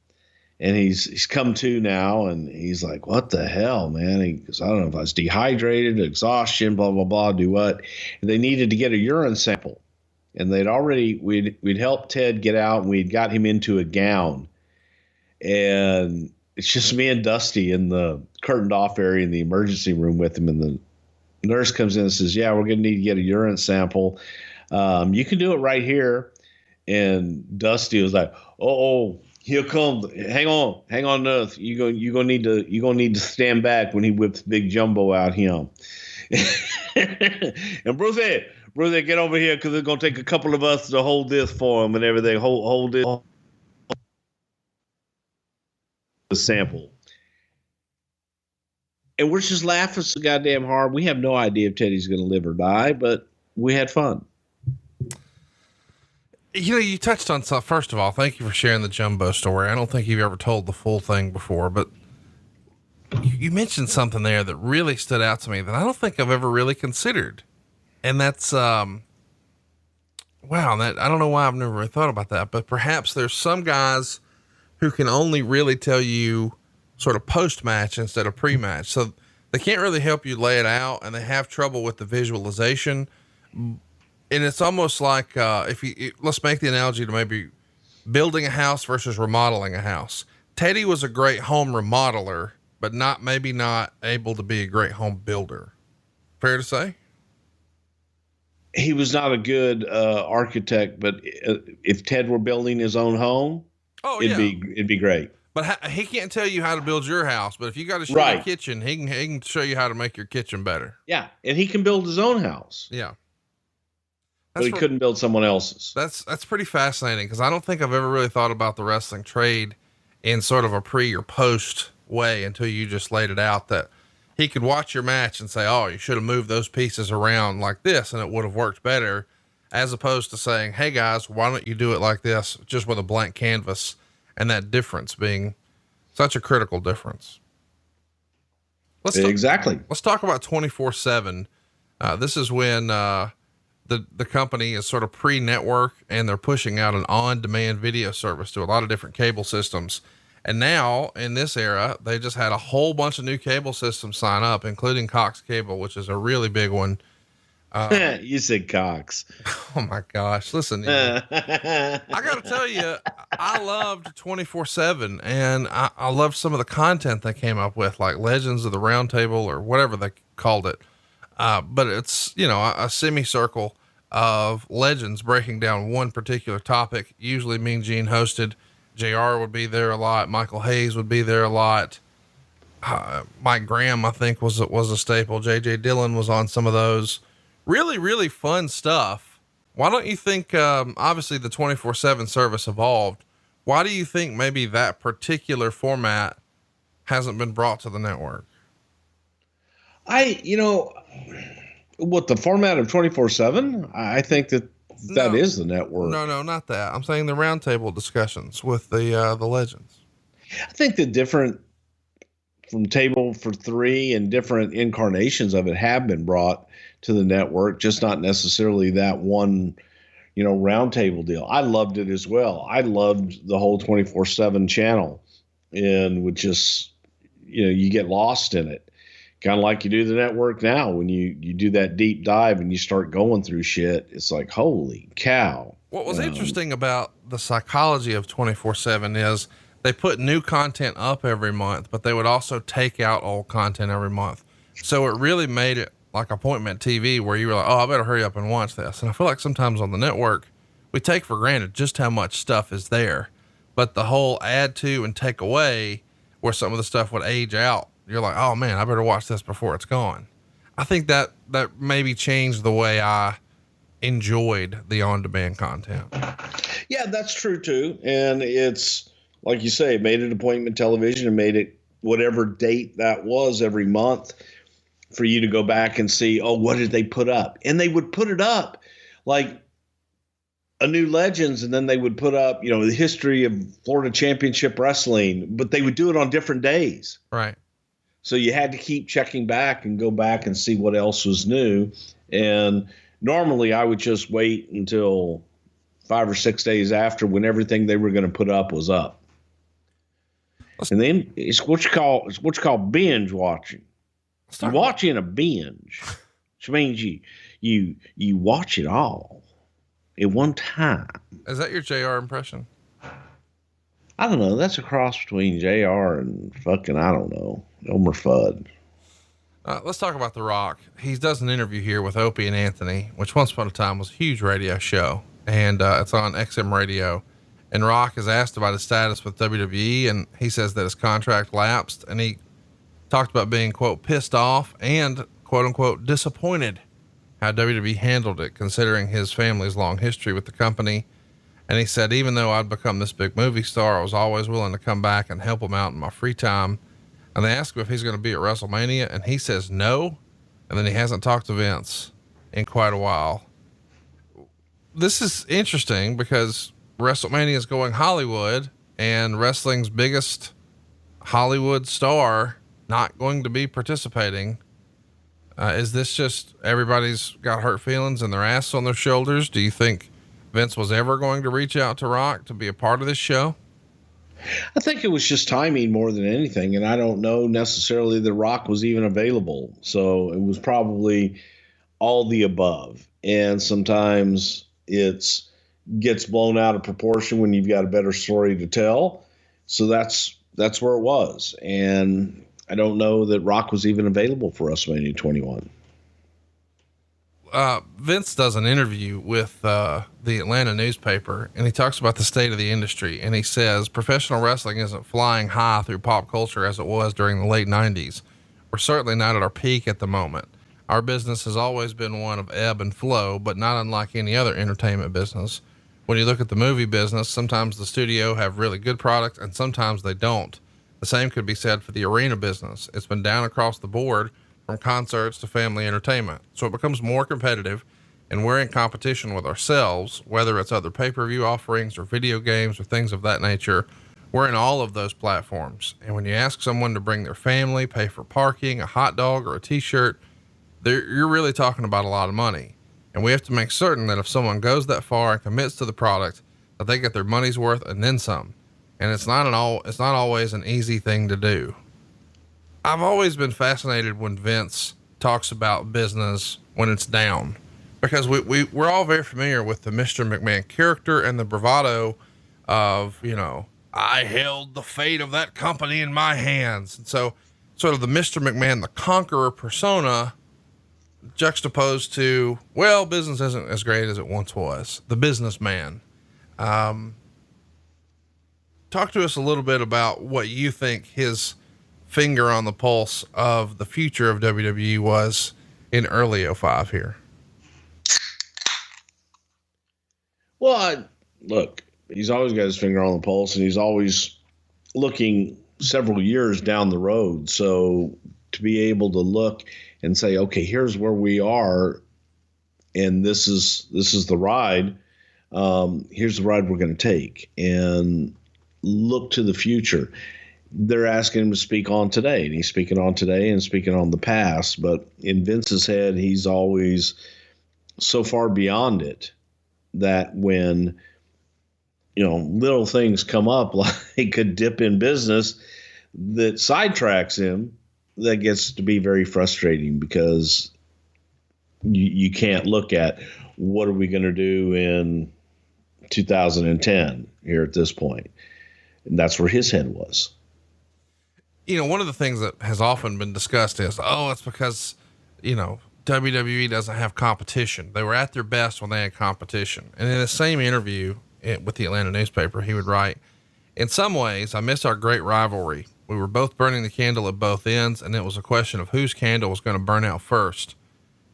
and he's come to now, and he's like, what the hell, man? He goes, I don't know if I was dehydrated, exhaustion, blah, blah, blah, do what? And they needed to get a urine sample. And we'd helped Ted get out, and we'd got him into a gown. And it's just me and Dusty in the curtained off area in the emergency room with him. And the nurse comes in and says, yeah, we're going to need to get a urine sample. You can do it right here. And Dusty was like, oh, here comes. Hang on, nurse. You gonna need to stand back when he whips Big Jumbo out him. And Bruce, get over here because it's gonna take a couple of us to hold this for him and everything. Hold this the sample. And we're just laughing so goddamn hard. We have no idea if Teddy's gonna live or die, but we had fun. You touched on stuff. First of all, thank you for sharing the Jumbo story. I don't think you've ever told the full thing before, but you mentioned something there that really stood out to me that I don't think I've ever really considered. And that's, wow, I don't know why I've never really thought about that, but perhaps there's some guys who can only really tell you sort of post-match instead of pre-match. So they can't really help you lay it out, and they have trouble with the visualization. And it's almost like, let's make the analogy to maybe building a house versus remodeling a house. Teddy was a great home remodeler, but not able to be a great home builder. Fair to say? He was not a good architect, but if Ted were building his own home, it'd be great. But he can't tell you how to build your house, but if you got a shitty kitchen, he can show you how to make your kitchen better. Yeah. And he can build his own house. Yeah. But he couldn't build someone else's. That's pretty fascinating, because I don't think I've ever really thought about the wrestling trade in sort of a pre or post way until you just laid it out, that he could watch your match and say, oh, you should have moved those pieces around like this and it would have worked better, as opposed to saying, hey guys, why don't you do it like this, just with a blank canvas, and that difference being such a critical difference. Exactly. Let's talk about 24/7. This is when, the company is sort of pre-network, and they're pushing out an on-demand video service to a lot of different cable systems. And now in this era, they just had a whole bunch of new cable systems sign up, including Cox Cable, which is a really big one. You said Cox. Oh my gosh. Listen, I gotta tell you, I loved 24/7, and I loved some of the content they came up with, like Legends of the Round Table or whatever they called it. But it's, a semicircle of legends breaking down one particular topic, usually Mean Gene hosted. JR would be there a lot. Michael Hayes would be there a lot. Mike Graham, I think was a staple. JJ Dillon was on some of those. Really, really fun stuff. Why don't you think, obviously the 24/7 service evolved. Why do you think maybe that particular format hasn't been brought to the network? What the format of 24/7? I think that That is the network. No, not that. I'm saying the roundtable discussions with the legends. I think the different from Table for Three and different incarnations of it have been brought to the network, just not necessarily that one, roundtable deal. I loved it as well. I loved the whole 24/7 channel, and would just, you get lost in it. Kind of like you do the network now when you do that deep dive and you start going through shit. It's like, holy cow. What was interesting about the psychology of 24/7 is they put new content up every month, but they would also take out old content every month. So it really made it like appointment TV where you were like, oh, I better hurry up and watch this. And I feel like sometimes on the network, we take for granted just how much stuff is there, but the whole add to and take away where some of the stuff would age out. You're like, oh man, I better watch this before it's gone. I think that maybe changed the way I enjoyed the on-demand content. Yeah, that's true too. And it's like you say, it made it appointment television and made it whatever date that was every month for you to go back and see, oh, what did they put up? And they would put it up like a new Legends. And then they would put up, the history of Florida Championship Wrestling, but they would do it on different days. Right. So you had to keep checking back and go back and see what else was new. And normally I would just wait until 5 or 6 days after when everything they were going to put up was up. And then it's what you call binge watching. You're watching a binge, which means you watch it all at one time. Is that your JR impression? I don't know. That's a cross between JR and fucking, I don't know, Elmer Fudd. Let's talk about The Rock. He does an interview here with Opie and Anthony, which once upon a time was a huge radio show, and it's on XM radio. And Rock is asked about his status with WWE, and he says that his contract lapsed, and he talked about being, quote, pissed off and, quote unquote, disappointed how WWE handled it, considering his family's long history with the company. And he said, even though I'd become this big movie star, I was always willing to come back and help him out in my free time. And they asked him if he's going to be at WrestleMania, and he says no. And then he hasn't talked to Vince in quite a while. This is interesting because WrestleMania is going Hollywood, and wrestling's biggest Hollywood star not going to be participating. Is this just everybody's got hurt feelings and their ass on their shoulders? Do you think Vince was ever going to reach out to Rock to be a part of this show? I think it was just timing more than anything. And I don't know necessarily that Rock was even available. So it was probably all the above. And sometimes it's gets blown out of proportion when you've got a better story to tell. So that's where it was. And I don't know that Rock was even available for WrestleMania 21. Vince does an interview with the Atlanta newspaper, and he talks about the state of the industry. And he says, professional wrestling isn't flying high through pop culture as it was during the late 90s. We're certainly not at our peak at the moment. Our business has always been one of ebb and flow, but not unlike any other entertainment business. When you look at the movie business, sometimes the studio have really good product and sometimes they don't. The same could be said for the arena business. It's been down across the board from concerts to family entertainment. So it becomes more competitive, and we're in competition with ourselves, whether it's other pay-per-view offerings or video games or things of that nature. We're in all of those platforms. And when you ask someone to bring their family, pay for parking, a hot dog, or a t-shirt, you're really talking about a lot of money. And we have to make certain that if someone goes that far and commits to the product, that they get their money's worth and then some. And it's not always an easy thing to do. I've always been fascinated when Vince talks about business when it's down, because we're all very familiar with the Mr. McMahon character and the bravado of, I held the fate of that company in my hands. And so sort of the Mr. McMahon, the conqueror persona, juxtaposed to, well, business isn't as great as it once was. The businessman. Talk to us a little bit about what you think his finger on the pulse of the future of WWE was in early 05 here. Well, look, he's always got his finger on the pulse, and he's always looking several years down the road. So to be able to look and say, okay, here's where we are and this is the ride. Here's the ride we're going to take, and look to the future. They're asking him to speak on today, and he's speaking on today and speaking on the past. But in Vince's head, he's always so far beyond it that when, little things come up like a dip in business that sidetracks him, that gets to be very frustrating, because you can't look at what are we going to do in 2010 here at this point. And that's where his head was. One of the things that has often been discussed is, it's because, WWE doesn't have competition. They were at their best when they had competition. And in the same interview with the Atlanta newspaper, he would write, "In some ways, I miss our great rivalry. We were both burning the candle at both ends, and it was a question of whose candle was going to burn out first.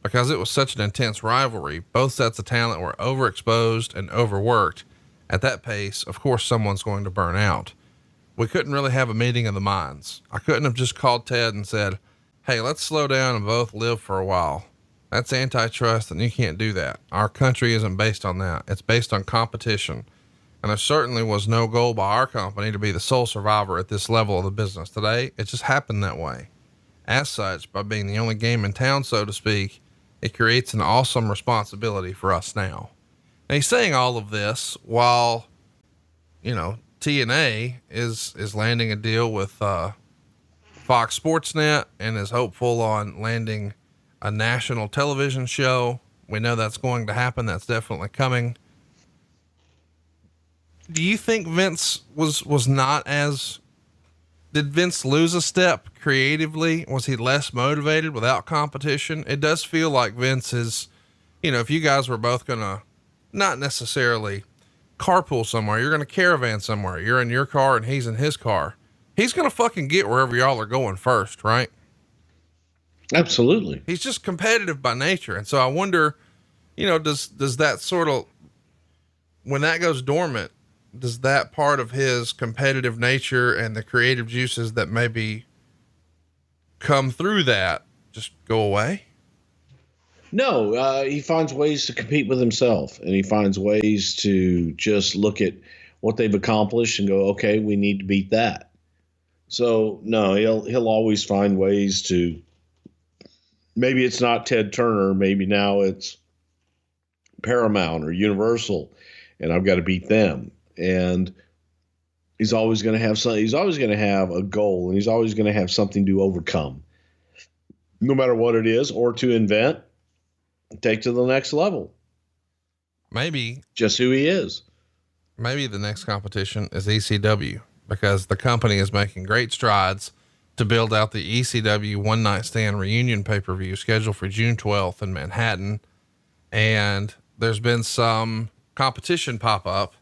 Because it was such an intense rivalry, both sets of talent were overexposed and overworked. At that pace, of course, someone's going to burn out. We couldn't really have a meeting of the minds. I couldn't have just called Ted and said, 'Hey, let's slow down and both live for a while.' That's antitrust, and you can't do that. Our country isn't based on that. It's based on competition. And there certainly was no goal by our company to be the sole survivor at this level of the business today. It just happened that way. As such, by being the only game in town, so to speak, it creates an awesome responsibility for us now." And he's saying all of this while, TNA is landing a deal with, Fox Sports Net, and is hopeful on landing a national television show. We know that's going to happen. That's definitely coming. Do you think Vince was not as, did Vince lose a step creatively? Was he less motivated without competition? It does feel like Vince is, if you guys were both going to not necessarily carpool somewhere, you're going to caravan somewhere, you're in your car and he's in his car, he's going to fucking get wherever y'all are going first, right? Absolutely. He's just competitive by nature. And so I wonder, does that sort of, when that goes dormant, does that part of his competitive nature and the creative juices that maybe come through that just go away? No, he finds ways to compete with himself, and he finds ways to just look at what they've accomplished and go, okay, we need to beat that. So no, he'll always find ways to, maybe it's not Ted Turner, maybe now it's Paramount or Universal, and I've got to beat them. And he's always going to have something. He's always going to have a goal, and he's always going to have something to overcome, no matter what it is, or to invent, take to the next level. Maybe just who he is. Maybe the next competition is ECW, because the company is making great strides to build out the ECW One Night Stand reunion pay-per-view scheduled for June 12th in Manhattan. And there's been some competition pop up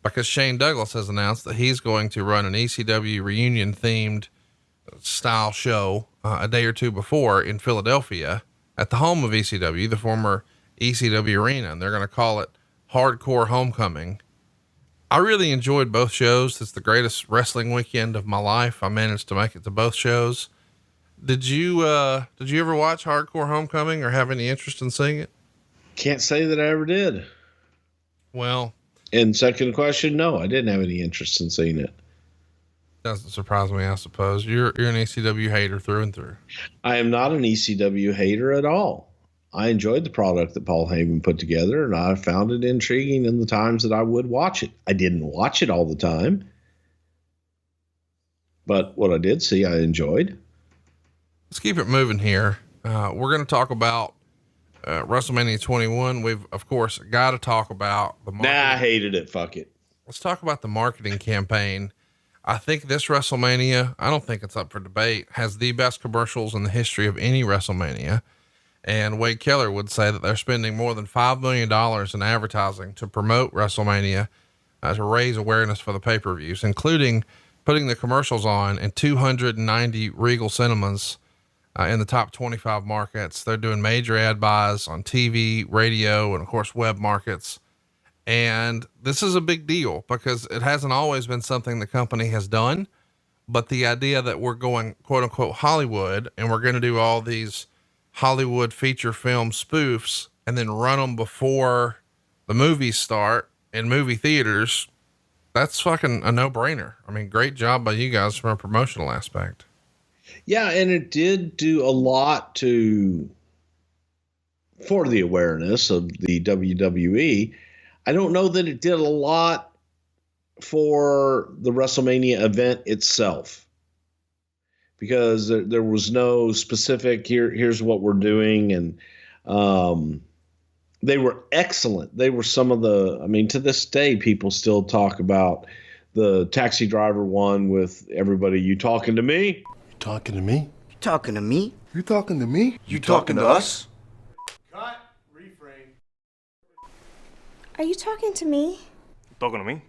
because Shane Douglas has announced that he's going to run an ECW reunion themed style show a day or two before in Philadelphia at the home of ECW, the former ECW arena. And they're going to call it Hardcore Homecoming. I really enjoyed both shows. It's the greatest wrestling weekend of my life. I managed to make it to both shows. Did you ever watch Hardcore Homecoming or have any interest in seeing it? Can't say that I ever did. Well, and second question, no, I didn't have any interest in seeing it. Doesn't surprise me, I suppose. You're an ECW hater through and through. I am not an ECW hater at all. I enjoyed the product that Paul Heyman put together, and I found it intriguing in the times that I would watch it. I didn't watch it all the time, but what I did see, I enjoyed. Let's keep it moving here. We're going to talk about WrestleMania 21. We've, of course, got to talk about the marketing. Nah, I hated it. Fuck it. Let's talk about the marketing campaign. I think this WrestleMania, I don't think it's up for debate, has the best commercials in the history of any WrestleMania. And Wade Keller would say that they're spending more than $5 million in advertising to promote WrestleMania, to raise awareness for the pay-per-views, including putting the commercials on in 290 Regal cinemas in the top 25 markets. They're doing major ad buys on TV, radio, and of course, web markets. And this is a big deal because it hasn't always been something the company has done, but the idea that we're going quote unquote Hollywood and we're going to do all these Hollywood feature film spoofs and then run them before the movies start in movie theaters, that's fucking a no-brainer. I mean, great job by you guys from a promotional aspect. Yeah, and it did do a lot for the awareness of the WWE. I don't know that it did a lot for the WrestleMania event itself, because there was no specific here's what we're doing, and they were excellent. They were some of the, I mean, to this day, people still talk about the Taxi Driver one with everybody. You talking to me? You talking to me? You talking to me? You talking to me? You talking to us? Cut. Reframe. Are you talking to me? Talking to me?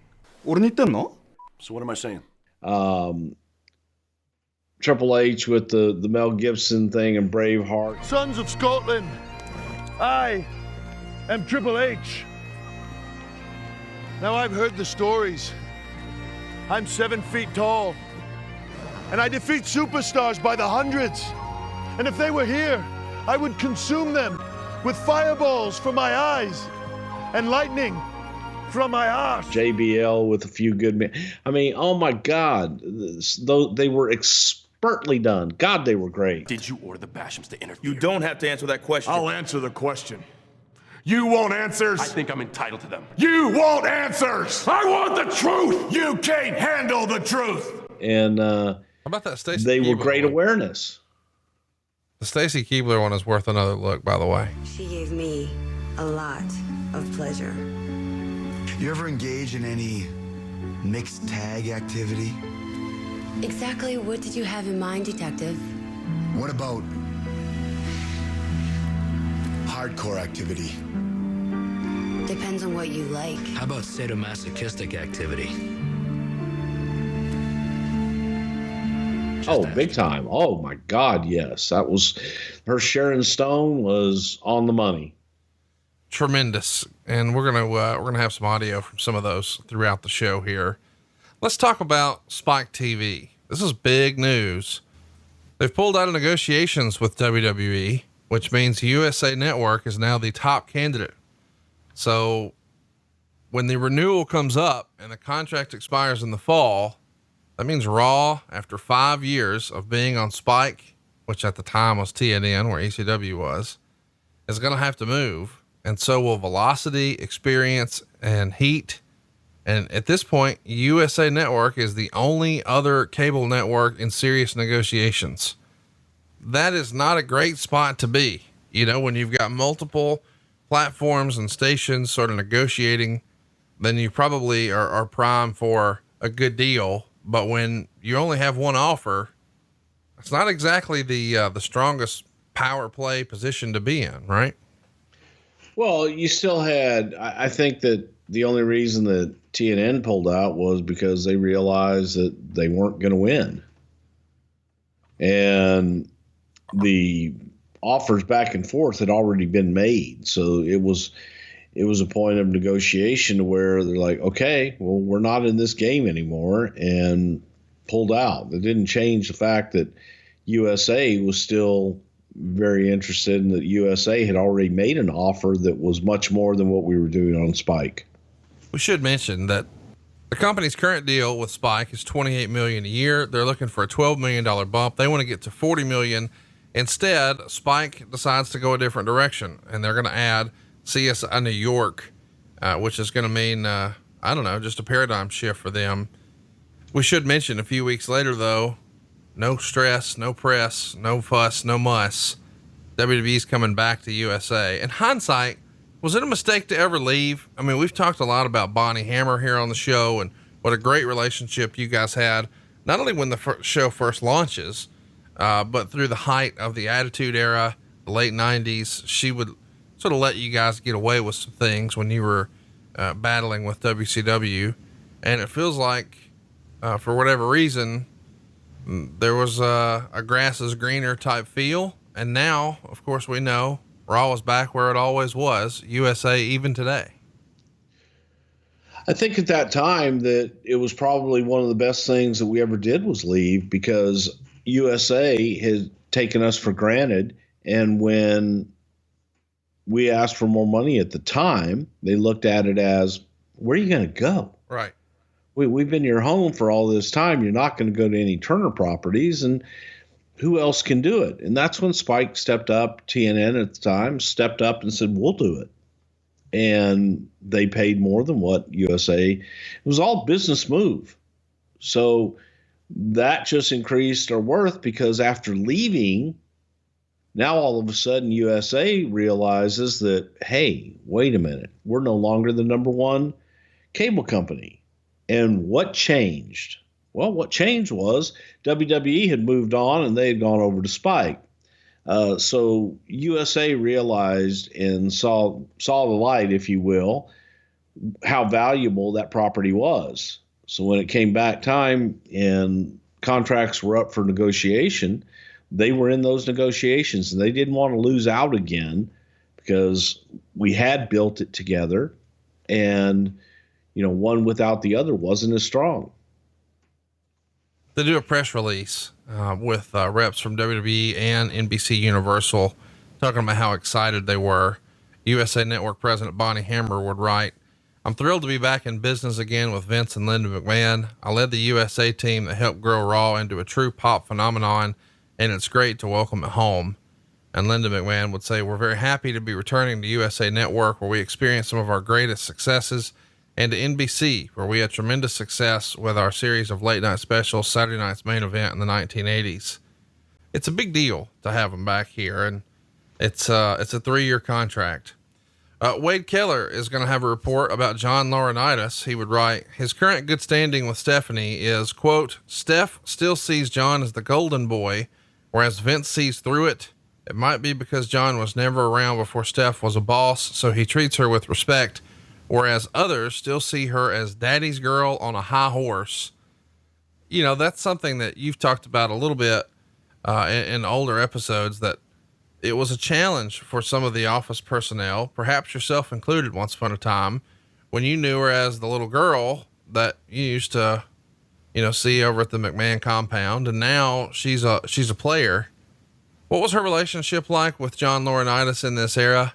俺に言ってんの? So what am I saying? Triple H with the Mel Gibson thing and Braveheart. Sons of Scotland, I am Triple H. Now I've heard the stories. I'm 7 feet tall, and I defeat superstars by the hundreds. And if they were here, I would consume them with fireballs from my eyes and lightning from my arse. JBL with a few good men. I mean, oh my God, they were expertly done. God, they were great. Did you order the Bashams to interview? You don't have to answer that question. I'll answer the question. You want answers? I think I'm entitled to them. You want answers? I want the truth! You can't handle the truth! And How about that Stacey they were Keibler great one? awareness. The Stacey Keibler one is worth another look, by the way. She gave me a lot of pleasure. You ever engage in any mixed tag activity? Exactly what did you have in mind, Detective? What about hardcore activity? Depends on what you like. How about sadomasochistic activity? Oh, big time. Oh my God. Yes. That was her. Sharon Stone was on the money. Tremendous. And we're going to have some audio from some of those throughout the show here. Let's talk about Spike TV. This is big news. They've pulled out of negotiations with WWE, which means USA Network is now the top candidate. So when the renewal comes up and the contract expires in the fall, that means Raw, after 5 years of being on Spike, which at the time was TNN, where ECW was, is going to have to move. And so will Velocity, Experience, and Heat. And at this point, USA Network is the only other cable network in serious negotiations. That is not a great spot to be. You know, when you've got multiple platforms and stations sort of negotiating, then you probably are prime for a good deal. But when you only have one offer, it's not exactly the strongest power play position to be in, right? Well, you still had, I think that the only reason that TNN pulled out was because they realized that they weren't going to win. And the offers back and forth had already been made. So it was a point of negotiation to where they're like, okay, well, we're not in this game anymore, and pulled out. It didn't change the fact that USA was still very interested, and that USA had already made an offer that was much more than what we were doing on Spike. We should mention that the company's current deal with Spike is $28 million a year. They're looking for a $12 million bump. They want to get to $40 million. Instead, Spike decides to go a different direction, and they're going to add CSI New York, which is going to mean, I don't know, just a paradigm shift for them. We should mention a few weeks later, though, no stress, no press, no fuss, no muss. WWE's coming back to USA. In hindsight, was it a mistake to ever leave? I mean, we've talked a lot about Bonnie Hammer here on the show and what a great relationship you guys had, not only when the show first launches, but through the height of the Attitude Era, the late 90s. She would sort of let you guys get away with some things when you were battling with WCW. And it feels like, for whatever reason, there was a grass is greener type feel. And now, of course, we know Raw is back where it always was, USA even today. I think at that time that it was probably one of the best things that we ever did was leave, because USA had taken us for granted. And when we asked for more money at the time, they looked at it as, where are you going to go? Right. We've been your home for all this time. You're not going to go to any Turner properties, and who else can do it? And that's when Spike stepped up, TNN at the time, stepped up and said, we'll do it. And they paid more than what USA, it was all business move. So that just increased our worth, because after leaving, now all of a sudden USA realizes that, hey, wait a minute, we're no longer the number one cable company. And what changed? Well, what changed was WWE had moved on and they had gone over to Spike. So USA realized and saw the light, if you will, how valuable that property was. So when it came back time and contracts were up for negotiation, they were in those negotiations, and they didn't want to lose out again, because we had built it together, and one without the other wasn't as strong. They do a press release with reps from WWE and NBC Universal talking about how excited they were. USA Network President Bonnie Hammer would write, "I'm thrilled to be back in business again with Vince and Linda McMahon. I led the USA team that helped grow Raw into a true pop phenomenon, and it's great to welcome it home." And Linda McMahon would say, "We're very happy to be returning to USA Network, where we experienced some of our greatest successes, and to NBC, where we had tremendous success with our series of late night specials, Saturday Night's Main Event in the 1980s. It's a big deal to have them back here, and it's a 3-year contract. Wade Keller is going to have a report about John Laurinaitis. He would write, his current good standing with Stephanie is, quote, Steph still sees John as the golden boy, whereas Vince sees through it. It might be because John was never around before Steph was a boss, so he treats her with respect, whereas others still see her as daddy's girl on a high horse. That's something that you've talked about a little bit in older episodes, that it was a challenge for some of the office personnel, perhaps yourself included once upon a time, when you knew her as the little girl that you used to, see over at the McMahon compound. And now she's a player. What was her relationship like with John Laurinaitis in this era?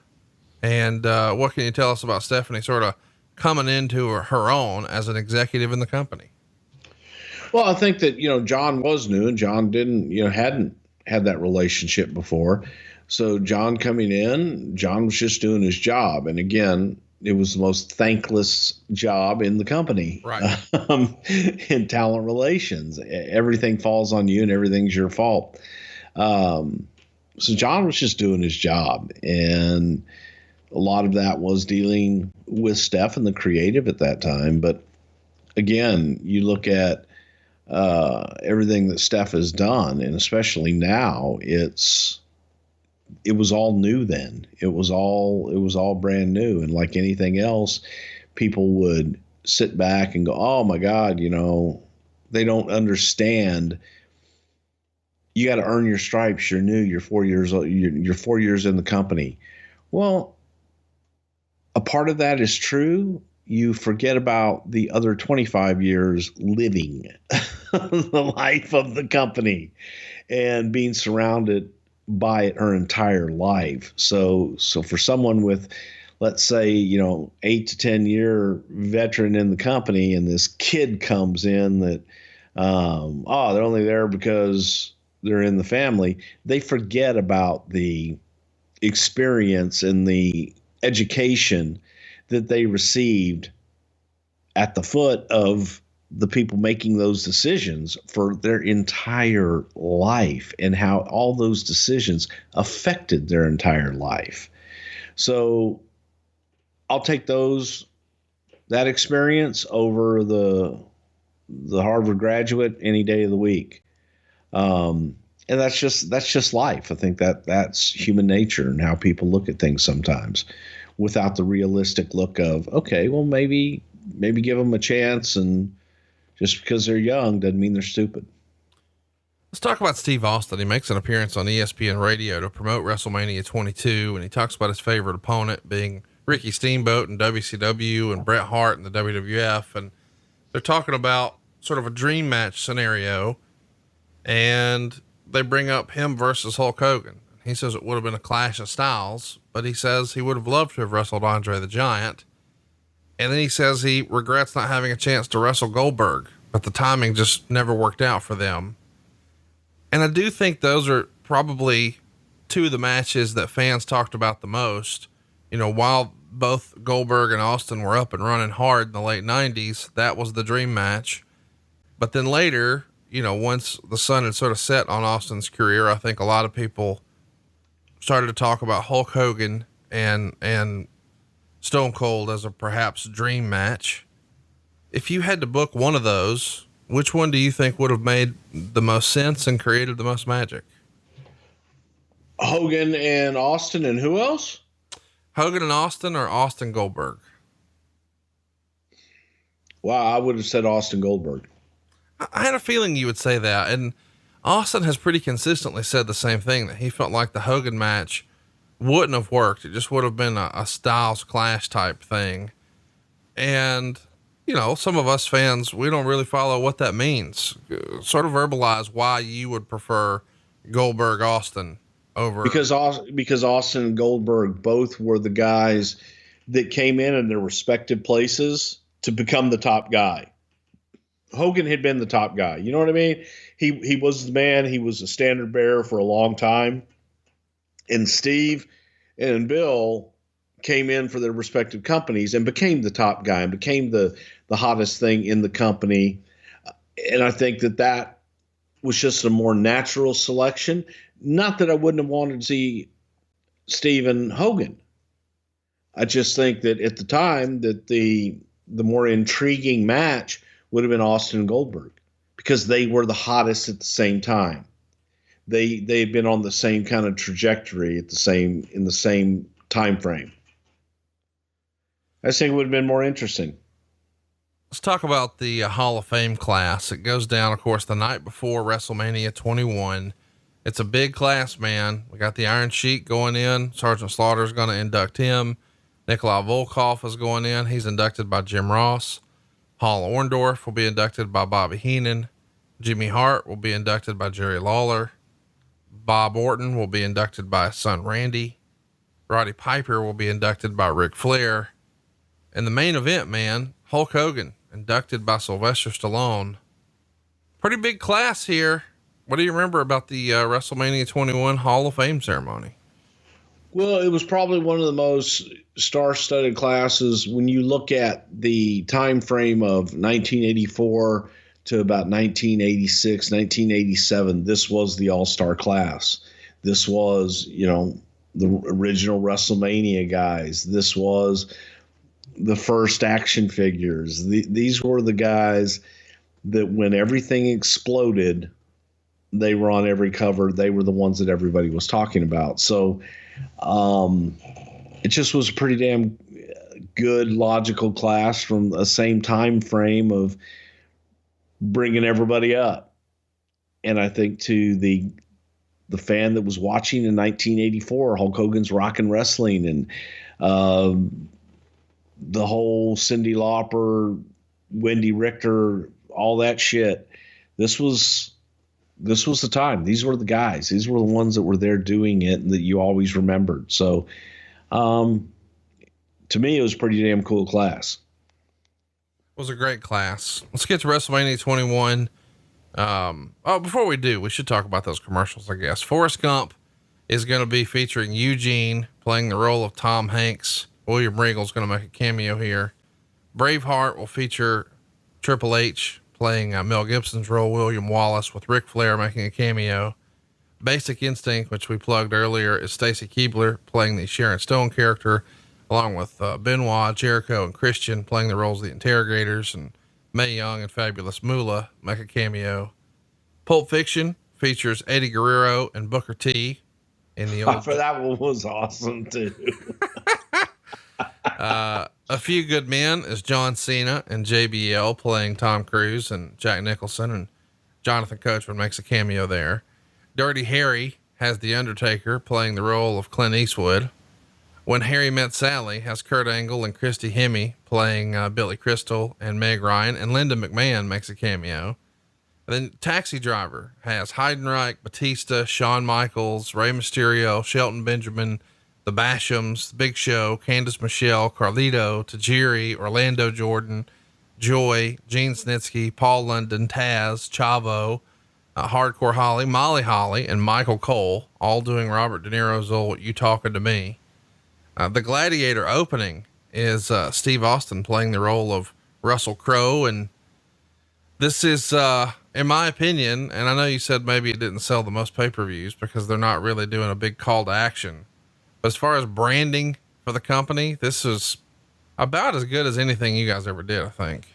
And what can you tell us about Stephanie sort of coming into her own as an executive in the company? Well, I think that, John was new, and John hadn't had that relationship before. So John coming in, John was just doing his job. And again, it was the most thankless job in the company, right? In talent relations. Everything falls on you and everything's your fault. So John was just doing his job. And a lot of that was dealing with Steph and the creative at that time. But again, you look at everything that Steph has done, and especially now, it was all new then. It was all brand new. And like anything else, people would sit back and go, oh my God, they don't understand. You got to earn your stripes. You're new. You're 4 years old. You're 4 years in the company. Well, a part of that is true. You forget about the other 25 years living the life of the company and being surrounded by it her entire life. So for someone with, let's say, 8 to 10 year veteran in the company, and this kid comes in that, they're only there because they're in the family. They forget about the experience and the education that they received at the foot of the people making those decisions for their entire life, and how all those decisions affected their entire life. So I'll take that experience over the Harvard graduate any day of the week. And that's just life. I think that's human nature and how people look at things sometimes, without the realistic look of, okay, well, maybe give them a chance, and just because they're young doesn't mean they're stupid. Let's talk about Steve Austin. He makes an appearance on ESPN radio to promote WrestleMania 22. And he talks about his favorite opponent being Ricky Steamboat in WCW and Bret Hart in the WWF. And they're talking about sort of a dream match scenario. And they bring up him versus Hulk Hogan. He says it would have been a clash of styles, but he says he would have loved to have wrestled Andre the Giant. And then he says he regrets not having a chance to wrestle Goldberg, but the timing just never worked out for them. And I do think those are probably two of the matches that fans talked about the most. You know, while both Goldberg and Austin were up and running hard in the late 90s, that was the dream match. But then later, you know, once the sun had sort of set on Austin's career, I think a lot of people started to talk about Hulk Hogan and Stone Cold as a perhaps dream match. If you had to book one of those, which one do you think would have made the most sense and created the most magic? Hogan and Austin, and who else? Hogan and Austin, or Austin Goldberg? Wow, I would have said Austin Goldberg. I had a feeling you would say that. And Austin has pretty consistently said the same thing, that he felt like the Hogan match wouldn't have worked. It just would have been a styles clash type thing. And, you know, some of us fans, we don't really follow what that means. Sort of verbalize why you would prefer Goldberg Austin over. Because Austin and Goldberg both were the guys that came in their respective places to become the top guy. Hogan had been the top guy. You know what I mean? He was the man. He was a standard bearer for a long time. And Steve and Bill came in for their respective companies and became the top guy and became the hottest thing in the company. And I think that was just a more natural selection. Not that I wouldn't have wanted to see Steve and Hogan. I just think that at the time that the more intriguing match would have been Austin and Goldberg, because they were the hottest at the same time. They had been on the same kind of trajectory in the same time frame. I think it would have been more interesting. Let's talk about the Hall of Fame class. It goes down, of course, the night before WrestleMania 21. It's a big class, man. We got the Iron Sheik going in. Sergeant Slaughter is going to induct him. Nikolai Volkov is going in. He's inducted by Jim Ross. Paul Orndorff will be inducted by Bobby Heenan. Jimmy Hart will be inducted by Jerry Lawler. Bob Orton will be inducted by his son Randy. Roddy Piper will be inducted by Ric Flair. And the main event, man, Hulk Hogan, inducted by Sylvester Stallone. Pretty big class here. What do you remember about the WrestleMania 21 Hall of Fame ceremony? Well, it was probably one of the most star-studded classes when you look at the time frame of 1984 to about 1986, 1987. This was the all-star class. This was, you know, the original WrestleMania guys. This was the first action figures. These were the guys that when everything exploded, they were on every cover. They were the ones that everybody was talking about. So, it just was a pretty damn good logical class from the same time frame of bringing everybody up. And I think to the fan that was watching in 1984, Hulk Hogan's Rockin' Wrestling and the whole Cyndi Lauper, Wendy Richter, all that shit. This was the time. These were the guys. These were the ones that were there doing it and that you always remembered. So, to me, it was a pretty damn cool class. It was a great class. Let's get to WrestleMania 21. Before we do, we should talk about those commercials, I guess. Forrest Gump is going to be featuring Eugene playing the role of Tom Hanks. William Regal's going to make a cameo here. Braveheart will feature Triple H playing Mel Gibson's role, William Wallace, with Ric Flair making a cameo. Basic Instinct, which we plugged earlier, is Stacy Keibler playing the Sharon Stone character, along with Benoit, Jericho, and Christian playing the roles of the interrogators, and Mae Young and Fabulous Moolah make a cameo. Pulp Fiction features Eddie Guerrero and Booker T in the old. For that one was awesome too. A Few Good Men is John Cena and JBL playing Tom Cruise and Jack Nicholson, and Jonathan Coachman makes a cameo there. Dirty Harry has The Undertaker playing the role of Clint Eastwood. When Harry Met Sally has Kurt Angle and Christy Hemme playing Billy Crystal and Meg Ryan, and Linda McMahon makes a cameo. And then Taxi Driver has Heidenreich, Batista, Shawn Michaels, Rey Mysterio, Shelton Benjamin, the Bashams, the Big Show, Candice Michelle, Carlito, Tajiri, Orlando Jordan, Joy, Gene Snitsky, Paul London, Taz, Chavo, Hardcore Holly, Molly Holly, and Michael Cole, all doing Robert De Niro's old "You Talking to Me." The Gladiator opening is Steve Austin playing the role of Russell Crowe, and this is, in my opinion, and I know you said maybe it didn't sell the most pay-per-views because they're not really doing a big call to action. But as far as branding for the company, this is about as good as anything you guys ever did, I think.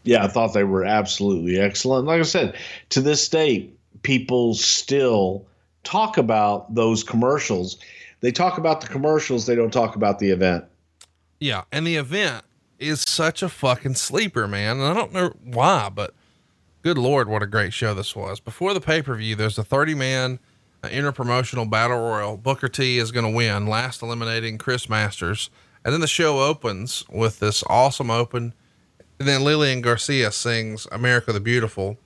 Yeah, I thought they were absolutely excellent. Like I said, to this day, people still talk about those commercials. They talk about the commercials. They don't talk about the event. Yeah. And the event is such a fucking sleeper, man. And I don't know why, but good Lord, what a great show this was. Before the pay-per-view, there's a 30-man interpromotional battle royal. Booker T is going to win, last eliminating Chris Masters. And then the show opens with this awesome open. And then Lillian Garcia sings America the Beautiful.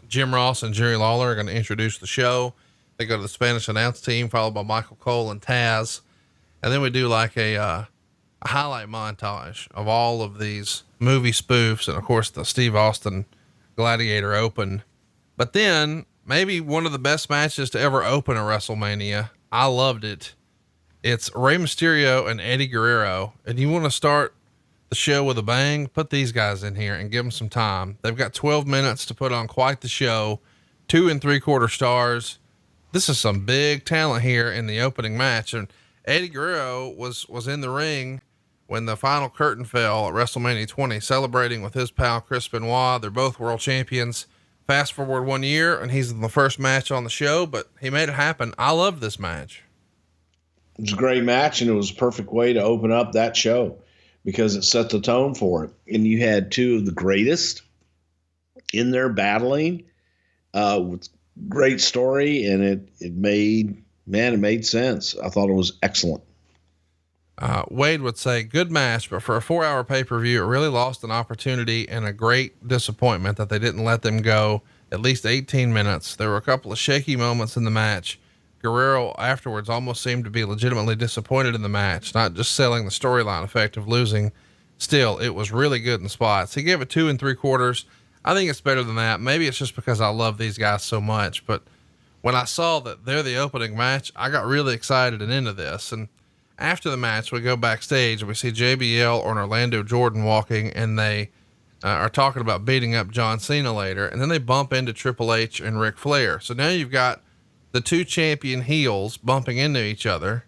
Jim Ross and Jerry Lawler are going to introduce the show. They go to the Spanish announce team, followed by Michael Cole and Taz. And then we do like a highlight montage of all of these movie spoofs. And of course the Steve Austin Gladiator open. But then maybe one of the best matches to ever open a WrestleMania. I loved it. It's Rey Mysterio and Eddie Guerrero. And you want to start the show with a bang, put these guys in here and give them some time. They've got 12 minutes to put on quite the show. 2 3/4 stars. This is some big talent here in the opening match. And Eddie Guerrero was in the ring when the final curtain fell at WrestleMania 20, celebrating with his pal Chris Benoit. They're both world champions. Fast forward 1 year and he's in the first match on the show, but he made it happen. I loved this match. It was a great match, and it was a perfect way to open up that show because it set the tone for it. And you had two of the greatest in there battling, with great story, and it made sense. I thought it was excellent. Wade would say good match, but for a 4-hour pay-per-view, it really lost an opportunity and a great disappointment that they didn't let them go at least 18 minutes. There were a couple of shaky moments in the match. Guerrero afterwards almost seemed to be legitimately disappointed in the match, not just selling the storyline effect of losing. Still, it was really good in spots. He gave it 2 3/4. I think it's better than that. Maybe it's just because I love these guys so much, but when I saw that they're the opening match, I got really excited and into this. And after the match, we go backstage and we see JBL and Orlando Jordan walking, and they are talking about beating up John Cena later. And then they bump into Triple H and Ric Flair. So now you've got the two champion heels bumping into each other.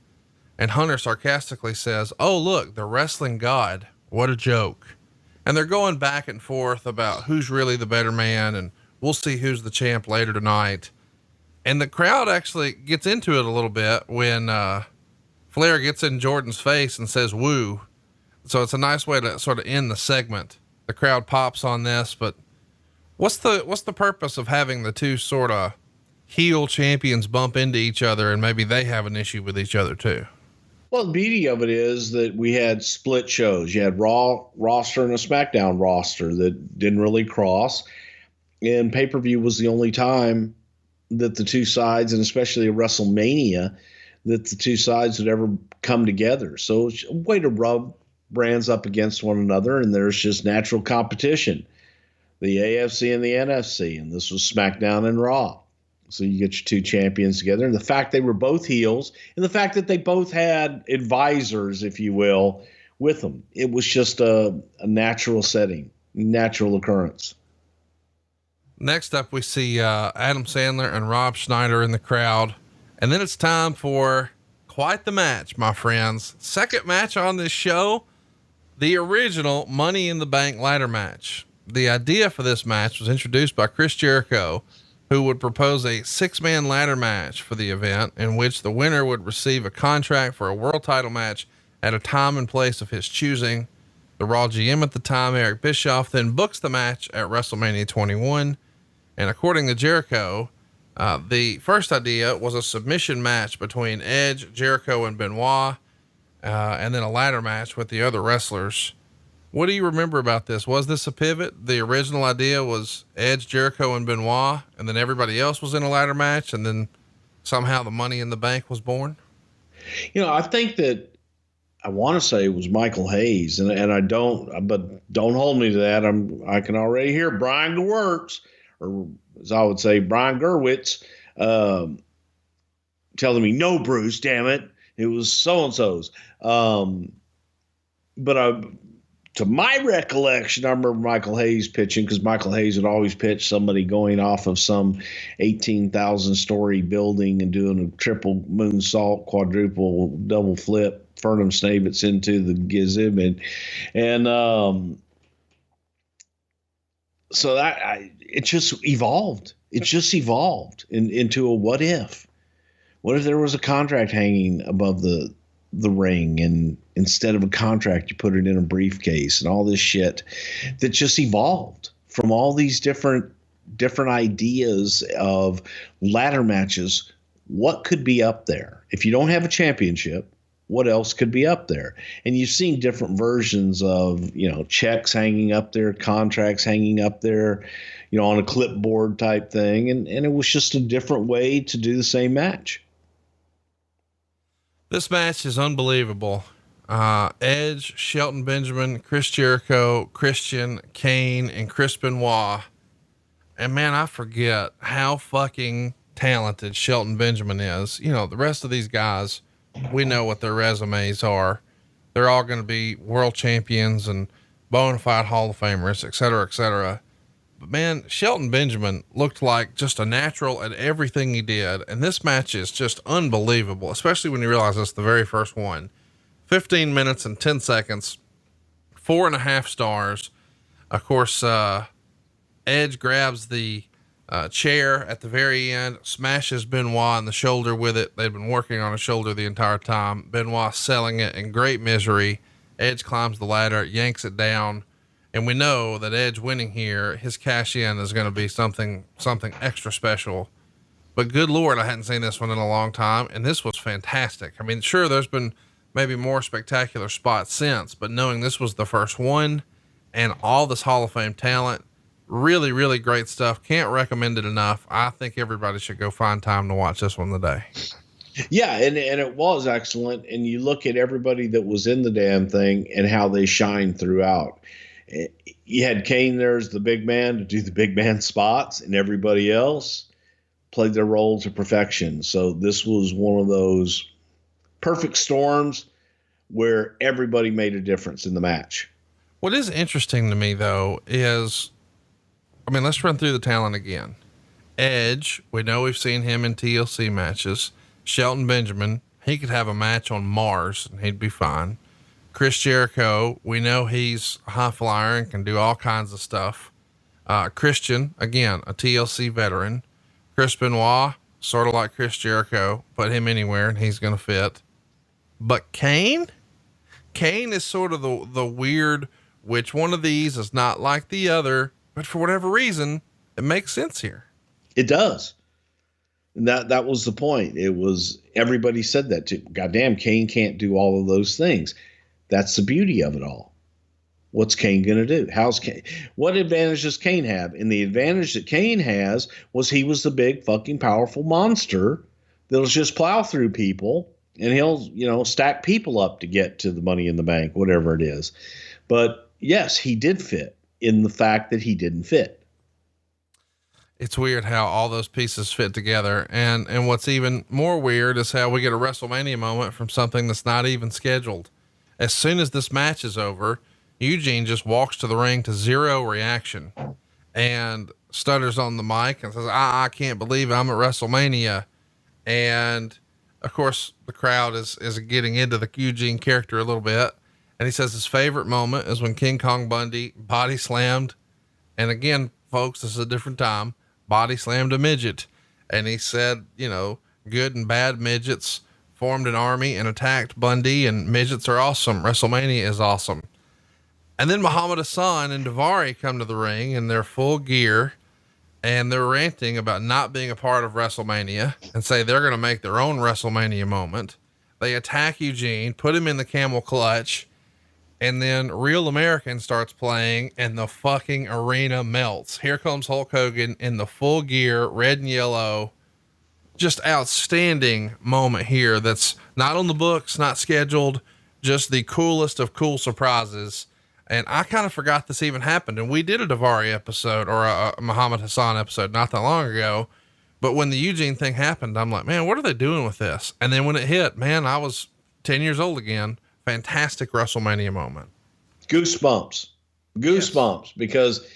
And Hunter sarcastically says, "Oh, look, the wrestling god. What a joke." And they're going back and forth about who's really the better man. And we'll see who's the champ later tonight. And the crowd actually gets into it a little bit when, Flair gets in Jordan's face and says, "Woo." So it's a nice way to sort of end the segment. The crowd pops on this, but what's the purpose of having the two sort of heel champions bump into each other and maybe they have an issue with each other too? Well, the beauty of it is that we had split shows. You had Raw roster and a SmackDown roster that didn't really cross, and pay-per-view was the only time that the two sides, and especially a WrestleMania, that the two sides would ever come together. So it's a way to rub brands up against one another, and there's just natural competition. The AFC and the NFC, and this was SmackDown and Raw. So you get your two champions together, and the fact they were both heels, and the fact that they both had advisors, if you will, with them. It was just a natural setting, natural occurrence. Next up, we see Adam Sandler and Rob Schneider in the crowd. And then it's time for quite the match, my friends. Second match on this show, the original Money in the Bank ladder match. The idea for this match was introduced by Chris Jericho, who would propose a 6-man ladder match for the event, in which the winner would receive a contract for a world title match at a time and place of his choosing. The Raw GM at the time, Eric Bischoff, then books the match at WrestleMania 21. And according to Jericho, the first idea was a submission match between Edge, Jericho, and Benoit, and then a ladder match with the other wrestlers. What do you remember about this? Was this a pivot? The original idea was Edge, Jericho, and Benoit, and then everybody else was in a ladder match, and then somehow the Money in the Bank was born? I think that I want to say it was Michael Hayes, and I don't, but don't hold me to that. I can already hear Brian Gewirtz, or as I would say, Brian Gerwitz, telling me, no, Bruce, damn it. It was so-and-so's. But to my recollection, I remember Michael Hayes pitching, because Michael Hayes would always pitch somebody going off of some 18,000 story building and doing a triple moonsault, quadruple double flip, Fernum Snavitz into the Gizib. And so it just evolved. It just evolved into a what if. What if there was a contract hanging above the ring, and instead of a contract, you put it in a briefcase, and all this shit that just evolved from all these different ideas of ladder matches. What could be up there? If you don't have a championship, what else could be up there? And you've seen different versions of, checks hanging up there, contracts hanging up there, on a clipboard type thing. And it was just a different way to do the same match. This match is unbelievable. Edge, Shelton Benjamin, Chris Jericho, Christian, Kane, and Chris Benoit. And man, I forget how fucking talented Shelton Benjamin is. The rest of these guys, we know what their resumes are. They're all going to be world champions and bona fide Hall of Famers, et cetera, et cetera. But man, Shelton Benjamin looked like just a natural at everything he did. And this match is just unbelievable, especially when you realize it's the very first one. 15 minutes and 10 seconds, 4.5 stars. Of course, Edge grabs the chair at the very end, smashes Benoit in the shoulder with it. They'd been working on his shoulder the entire time. Benoit selling it in great misery. Edge climbs the ladder, yanks it down. And we know that Edge winning here, his cash in is going to be something extra special. But good Lord, I hadn't seen this one in a long time. And this was fantastic. I mean, sure, there's been maybe more spectacular spots since, but knowing this was the first one and all this Hall of Fame talent, really, really great stuff. Can't recommend it enough. I think everybody should go find time to watch this one today. Yeah. And it was excellent. And you look at everybody that was in the damn thing and how they shine throughout. You had Kane there as the big man to do the big man spots, and everybody else played their role to perfection. So this was one of those perfect storms where everybody made a difference in the match. What is interesting to me though is, let's run through the talent again. Edge, we know we've seen him in TLC matches. Shelton Benjamin, he could have a match on Mars and he'd be fine. Chris Jericho, we know he's a high flyer and can do all kinds of stuff. Christian, again, a TLC veteran. Chris Benoit, sort of like Chris Jericho, put him anywhere and he's going to fit. But Kane is sort of the weird, which one of these is not like the other, but for whatever reason, it makes sense here. It does. And that was the point. It was, everybody said that too. Goddamn, Kane can't do all of those things. That's the beauty of it all. What's Kane going to do? What advantage does Kane have? And the advantage that Kane has was he was the big fucking powerful monster that'll just plow through people, and he'll, stack people up to get to the Money in the Bank, whatever it is. But yes, he did fit in the fact that he didn't fit. It's weird how all those pieces fit together. And what's even more weird is how we get a WrestleMania moment from something that's not even scheduled. As soon as this match is over, Eugene just walks to the ring to zero reaction and stutters on the mic and says, I can't believe I'm at WrestleMania. And of course the crowd is getting into the Eugene character a little bit. And he says his favorite moment is when King Kong Bundy body slammed. And again, folks, this is a different time, body slammed a midget. And he said, good and bad midgets formed an army and attacked Bundy, and midgets are awesome. WrestleMania is awesome. And then Muhammad Hassan and Daivari come to the ring in their full gear, and they're ranting about not being a part of WrestleMania and say they're going to make their own WrestleMania moment. They attack Eugene, put him in the camel clutch, And then Real American starts playing and the fucking arena melts. Here comes Hulk Hogan in the full gear, red and yellow. Just outstanding moment here. That's not on the books, not scheduled, just the coolest of cool surprises. And I kind of forgot this even happened. And we did a Daivari episode or a Muhammad Hassan episode not that long ago. But when the Eugene thing happened, I'm like, man, what are they doing with this? And then when it hit, man, I was 10 years old again. Fantastic WrestleMania moment. Goosebumps, yes. Because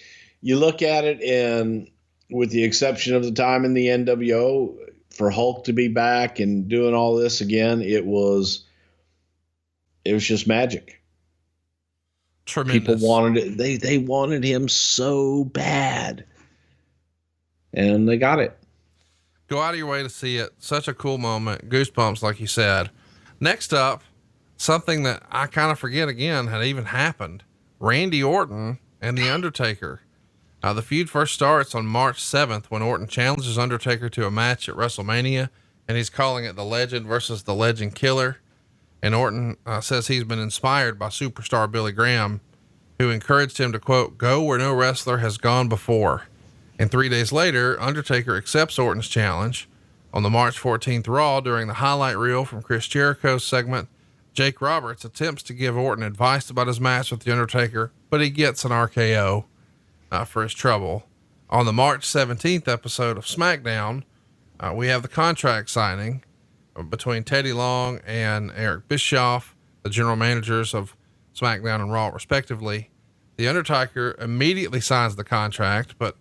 you look at it, and with the exception of the time in the NWO, for Hulk to be back and doing all this again, it was just magic. Tremendous. People wanted it. They wanted him so bad, and they got it. Go out of your way to see it. Such a cool moment. Goosebumps, like you said. Next up, something that I kind of forget again had even happened. Randy Orton and The Undertaker. The feud first starts on March 7th when Orton challenges Undertaker to a match at WrestleMania, and he's calling it the Legend versus the Legend Killer. And Orton says he's been inspired by superstar Billy Graham, who encouraged him to, quote, go where no wrestler has gone before. And 3 days later, Undertaker accepts Orton's challenge. On the March 14th Raw, during the highlight reel from Chris Jericho's segment, Jake Roberts attempts to give Orton advice about his match with The Undertaker, but he gets an RKO for his trouble. On the March 17th episode of SmackDown, we have the contract signing between Teddy Long and Eric Bischoff, the general managers of SmackDown and Raw respectively. The Undertaker immediately signs the contract, but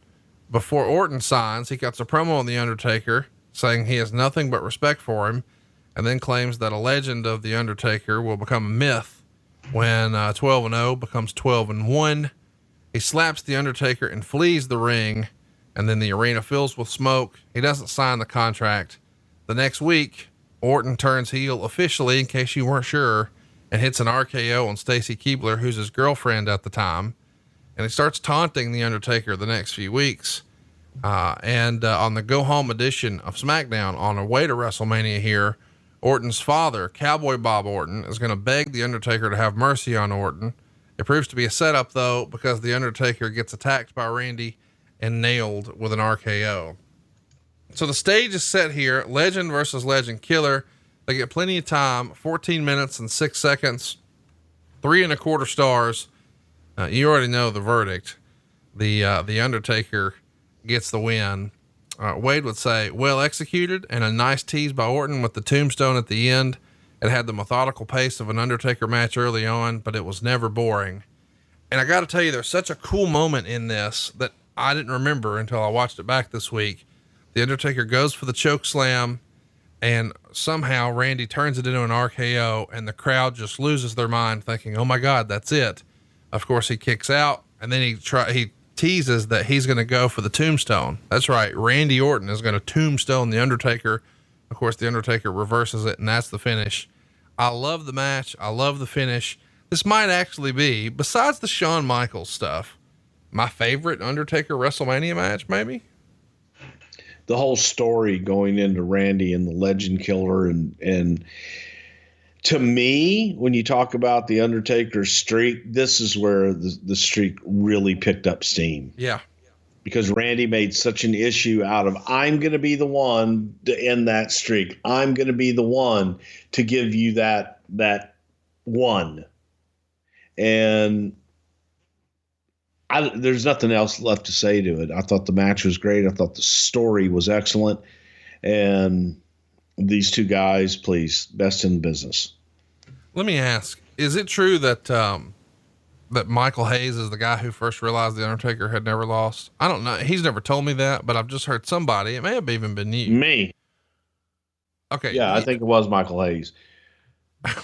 before Orton signs, he cuts a promo on The Undertaker saying he has nothing but respect for him, and then claims that a legend of The Undertaker will become a myth when 12-0 becomes 12-1. He slaps The Undertaker and flees the ring, and then the arena fills with smoke. He doesn't sign the contract. The next week, Orton turns heel officially, in case you weren't sure, and hits an RKO on Stacy Keibler, who's his girlfriend at the time. And he starts taunting The Undertaker the next few weeks. And on the go home edition of SmackDown, on our way to WrestleMania here, Orton's father, Cowboy Bob Orton, is going to beg The Undertaker to have mercy on Orton. It proves to be a setup though, because The Undertaker gets attacked by Randy and nailed with an RKO. So the stage is set here. Legend versus Legend Killer. They get plenty of time, 14 minutes and 6 seconds, 3.25 stars. You already know the verdict. The Undertaker gets the win. Wade would say, well executed and a nice tease by Orton with the tombstone at the end. It had the methodical pace of an Undertaker match early on, but it was never boring. And I got to tell you, there's such a cool moment in this that I didn't remember until I watched it back this week. The Undertaker goes for the choke slam, and somehow Randy turns it into an RKO, and the crowd just loses their mind thinking, oh my God, that's it. Of course he kicks out, and then he teases that he's going to go for the tombstone. That's right. Randy Orton is going to tombstone the Undertaker. Of course, the Undertaker reverses it, and that's the finish. I love the match. I love the finish. This might actually be, besides the Shawn Michaels stuff, my favorite Undertaker WrestleMania match, maybe. The whole story going into Randy and the Legend Killer. And to me, when you talk about the Undertaker's streak, this is where the streak really picked up steam. Yeah. Because Randy made such an issue out of, I'm going to be the one to end that streak. I'm going to be the one to give you that one. And there's nothing else left to say to it. I thought the match was great. I thought the story was excellent. And these two guys, please, best in the business. Let me ask, is it true that, that Michael Hayes is the guy who first realized the Undertaker had never lost? I don't know. He's never told me that, but I've just heard somebody, it may have even been you. Me. Okay. Yeah. I think it was Michael Hayes.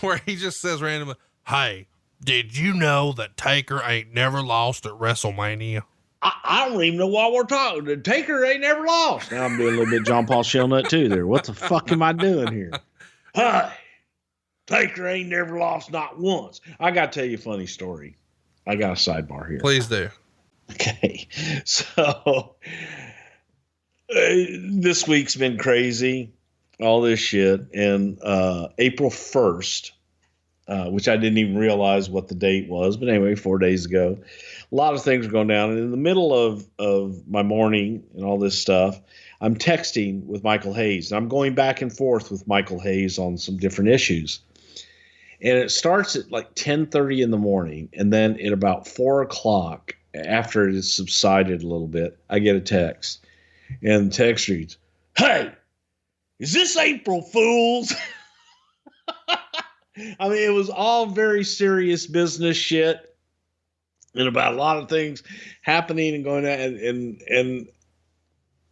Where he just says randomly, hey, did you know that Taker ain't never lost at WrestleMania? I don't even know why we're talking. The Taker ain't never lost. Now I'm doing a little bit John Paul Shellnut too there. What the fuck am I doing here? Hi. Taker ain't never lost, not once. I got to tell you a funny story. I got a sidebar here. Please do. Okay. So this week's been crazy, all this shit. And April 1st, which I didn't even realize what the date was. But anyway, 4 days ago, a lot of things were going down. And in the middle of my morning and all this stuff, I'm texting with Michael Hayes. And I'm going back and forth with Michael Hayes on some different issues. And it starts at like 10:30 in the morning. And then at about 4 o'clock, after it has subsided a little bit, I get a text. And the text reads, "Hey, is this April Fool's?" I mean, it was all very serious business shit and about a lot of things happening and going on. And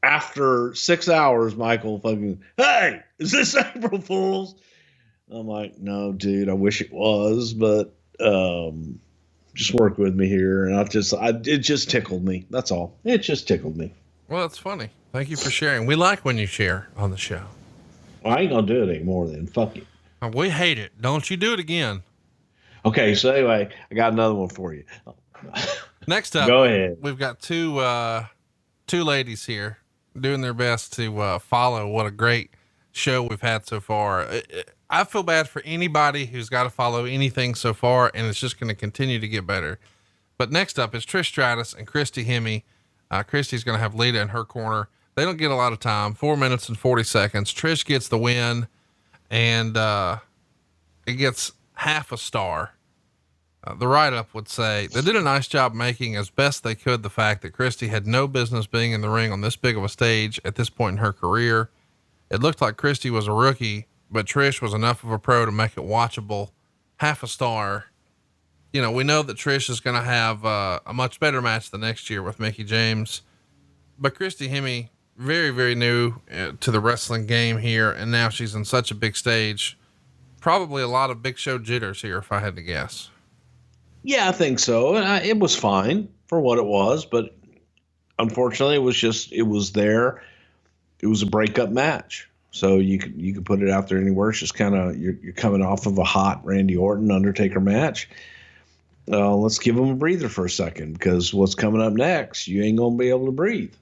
after 6 hours, Michael fucking, "Hey, is this April Fool's?" I'm like, "No, dude, I wish it was, but just work with me here." And it just tickled me. That's all. It just tickled me. Well, it's funny. Thank you for sharing. We like when you share on the show. Well, I ain't gonna do it anymore then. Fuck it. We hate it. Don't you do it again. Okay, so anyway, I got another one for you. Next up, go ahead. We've got two ladies here doing their best to follow what a great show we've had so far. I feel bad for anybody who's got to follow anything so far, and it's just going to continue to get better. But next up is Trish Stratus and Christy Hemme. Christy's going to have Lita in her corner. They don't get a lot of time, 4 minutes and 40 seconds. Trish gets the win, and it gets half a star. The write-up would say they did a nice job making as best they could the fact that Christy had no business being in the ring on this big of a stage at this point in her career. It looked like Christy was a rookie, but Trish was enough of a pro to make it watchable. Half a star. You know, we know that Trish is going to have a much better match the next year with Mickie James, but Christy Hemme, very, very new to the wrestling game here. And now she's in such a big stage, probably a lot of big show jitters here, if I had to guess. Yeah, I think so. It was fine for what it was, but unfortunately it was there. It was a breakup match. So you could put it out there anywhere. It's just kind of, you're coming off of a hot Randy Orton Undertaker match. Let's give them a breather for a second, because what's coming up next, you ain't going to be able to breathe.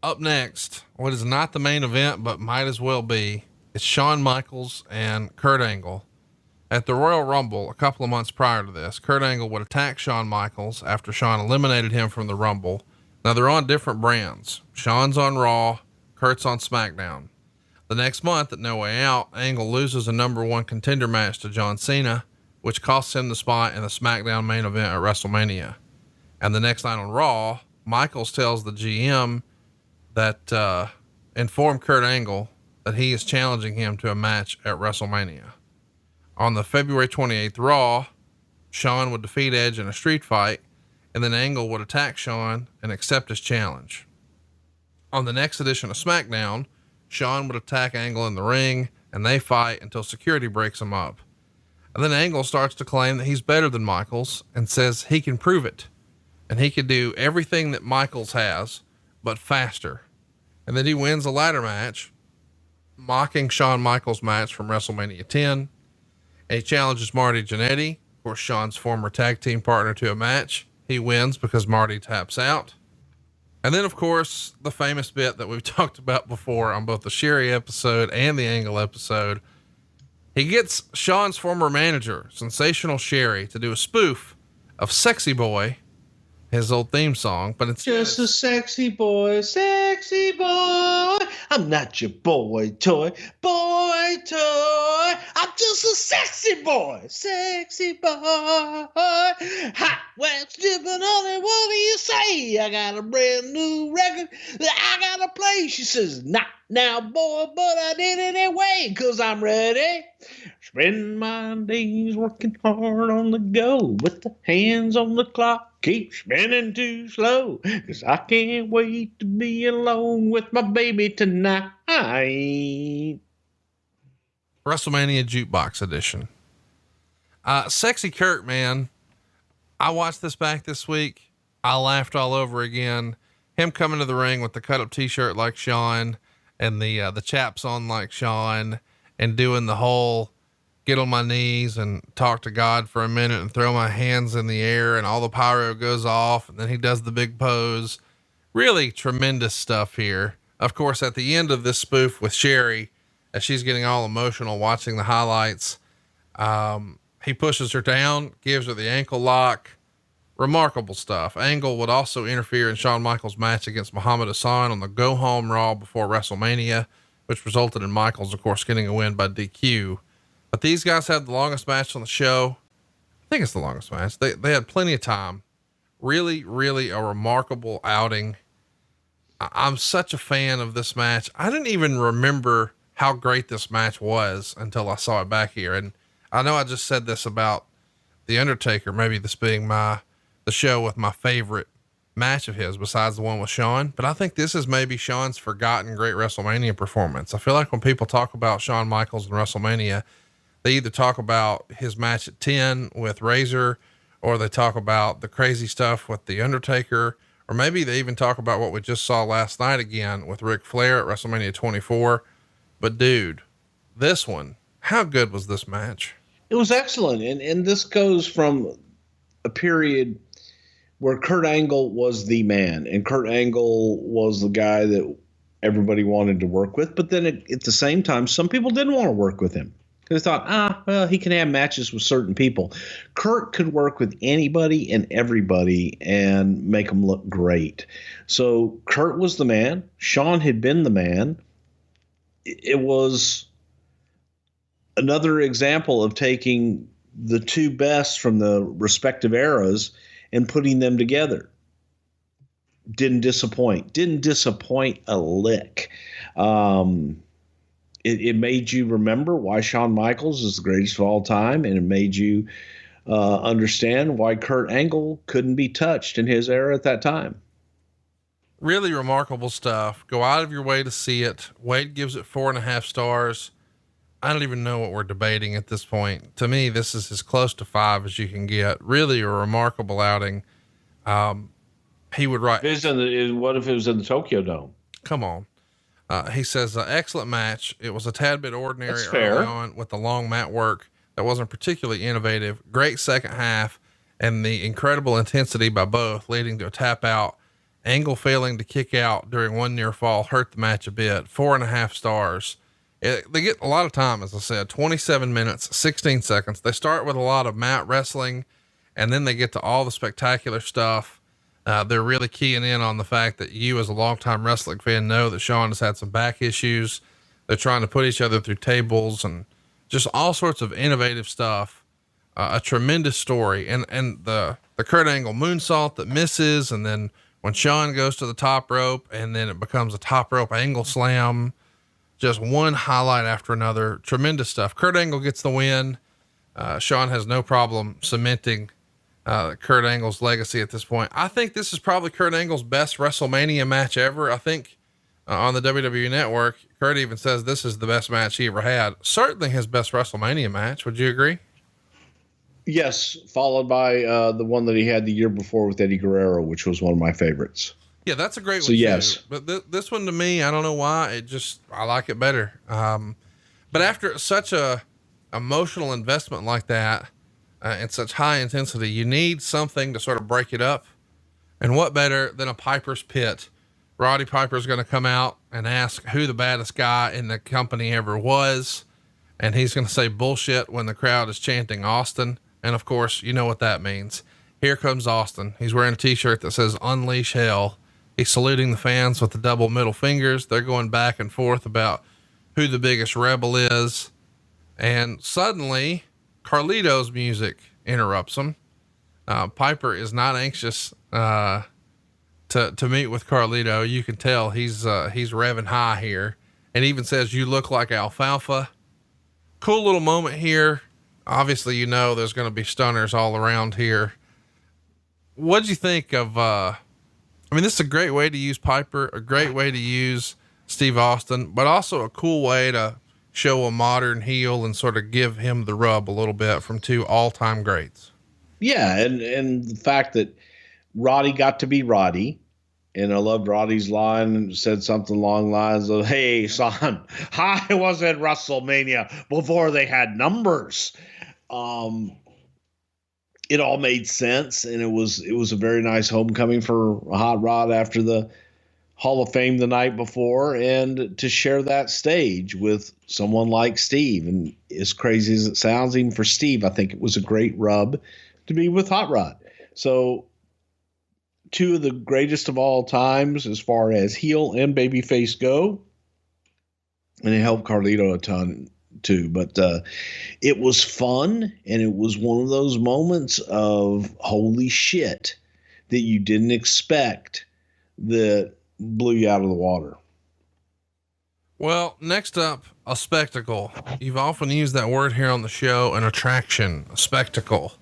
Up next, what is not the main event, but might as well be, it's Shawn Michaels and Kurt Angle. At the Royal Rumble, a couple of months prior to this, Kurt Angle would attack Shawn Michaels after Shawn eliminated him from the Rumble. Now they're on different brands. Shawn's on Raw, Kurt's on SmackDown. The next month at No Way Out, Angle loses a #1 contender match to John Cena, which costs him the spot in the SmackDown main event at WrestleMania. And the next night on Raw, Michaels tells the GM that, inform Kurt Angle that he is challenging him to a match at WrestleMania. On the February 28th Raw, Shawn would defeat Edge in a street fight, and then Angle would attack Shawn and accept his challenge. On the next edition of SmackDown, Shawn would attack Angle in the ring, and they fight until security breaks them up. And then Angle starts to claim that he's better than Michaels and says he can prove it. And he can do everything that Michaels has, but faster. And then he wins a ladder match, mocking Shawn Michaels' match from WrestleMania 10. And he challenges Marty Jannetty, of course, Shawn's former tag team partner, to a match. He wins because Marty taps out. And then, of course, the famous bit that we've talked about before on both the Sherry episode and the Angle episode. He gets Shawn's former manager, Sensational Sherry, to do a spoof of Sexy Boy, his old theme song, but it's just a sexy boy, sexy boy. I'm not your boy toy, boy toy. I'm just a sexy boy, sexy boy. Hot, wet, dripping on it. What do you say? I got a brand new record that I gotta play. She says, not now, boy, but I did it anyway, 'cause I'm ready. Spend my days working hard on the go with the hands on the clock. Keep spinning too slow, 'cause I can't wait to be alone with my baby tonight. WrestleMania Jukebox Edition. Sexy Kurt, man. I watched this back this week. I laughed all over again. Him coming to the ring with the cut up t-shirt like Shawn and the chaps on like Shawn, and doing the whole get on my knees and talk to God for a minute and throw my hands in the air, and all the pyro goes off. And then he does the big pose. Really tremendous stuff here. Of course, at the end of this spoof with Sherry, as she's getting all emotional watching the highlights, He pushes her down, gives her the ankle lock. Remarkable stuff. Angle would also interfere in Shawn Michaels' match against Muhammad Hassan on the go home Raw before WrestleMania, which resulted in Michaels, of course, getting a win by DQ. But these guys had the longest match on the show. I think it's the longest match. They had plenty of time. Really, really a remarkable outing. I'm such a fan of this match. I didn't even remember how great this match was until I saw it back here. And I know I just said this about the Undertaker, maybe this being the show with my favorite match of his besides the one with Shawn, but I think this is maybe Shawn's forgotten great WrestleMania performance. I feel like when people talk about Shawn Michaels and WrestleMania, they either talk about his match at 10 with Razor, or they talk about the crazy stuff with the Undertaker, or maybe they even talk about what we just saw last night again with Ric Flair at WrestleMania 24. But dude, this one, how good was this match? It was excellent. And this goes from a period where Kurt Angle was the man, and Kurt Angle was the guy that everybody wanted to work with. But then at the same time, some people didn't want to work with him because they thought, well, he can have matches with certain people. Kurt could work with anybody and everybody and make them look great. So Kurt was the man. Shawn had been the man. It was another example of taking the two best from the respective eras and putting them together. Didn't disappoint a lick. It made you remember why Shawn Michaels is the greatest of all time. And it made you understand why Kurt Angle couldn't be touched in his era at that time. Really remarkable stuff. Go out of your way to see it. Wade gives it 4.5 stars. I don't even know what we're debating at this point. To me, this is as close to 5 as you can get. Really a remarkable outing. He would write, what if it was in the Tokyo Dome? Come on. He says, excellent match. It was a tad bit ordinary That's early fair. on with the long mat work that wasn't particularly innovative. Great second half and the incredible intensity by both, leading to a tap out. Angle failing to kick out during one near fall hurt the match a bit. 4.5 stars. They get a lot of time, as I said, 27 minutes, 16 seconds. They start with a lot of mat wrestling, and then they get to all the spectacular stuff. They're really keying in on the fact that you, as a longtime wrestling fan, know that Shawn has had some back issues. They're trying to put each other through tables and just all sorts of innovative stuff. A tremendous story. And the Kurt Angle moonsault that misses. And then when Shawn goes to the top rope and then it becomes a top rope angle slam, just one highlight after another. Tremendous stuff. Kurt Angle gets the win. Shawn has no problem cementing Kurt Angle's legacy at this point. I think this is probably Kurt Angle's best WrestleMania match ever. I think on the WWE Network, Kurt even says this is the best match he ever had. Certainly his best WrestleMania match. Would you agree? Yes, followed by the one that he had the year before with Eddie Guerrero, which was one of my favorites. Yeah, that's a great one. So yes, too. But this one to me, I don't know why, I like it better. But after such a emotional investment like that, and such high intensity, you need something to sort of break it up. And what better than a Piper's Pit? Roddy Piper's going to come out and ask who the baddest guy in the company ever was. And he's going to say bullshit when the crowd is chanting Austin. And of course, you know what that means. Here comes Austin. He's wearing a t-shirt that says Unleash Hell. He's saluting the fans with the double middle fingers. They're going back and forth about who the biggest rebel is. And suddenly Carlito's music interrupts him. Piper is not anxious, to meet with Carlito. You can tell he's revving high here, and even says, "You look like alfalfa." Cool little moment here. Obviously, you know, there's going to be stunners all around here. What'd you think of, this is a great way to use Piper, a great way to use Steve Austin, but also a cool way to show a modern heel and sort of give him the rub a little bit from two all-time greats. Yeah. And the fact that Roddy got to be Roddy, and I loved Roddy's line, said something along the lines of, "Hey son, I was at WrestleMania before they had numbers." It all made sense, and it was a very nice homecoming for Hot Rod after the Hall of Fame the night before and to share that stage with someone like Steve. And as crazy as it sounds, even for Steve, I think it was a great rub to be with Hot Rod. So two of the greatest of all times as far as heel and babyface go. And it helped Carlito a ton too. But it was fun, and it was one of those moments of holy shit that you didn't expect that blew you out of the water. Well, next up, a spectacle. You've often used that word here on the show, an attraction, a spectacle.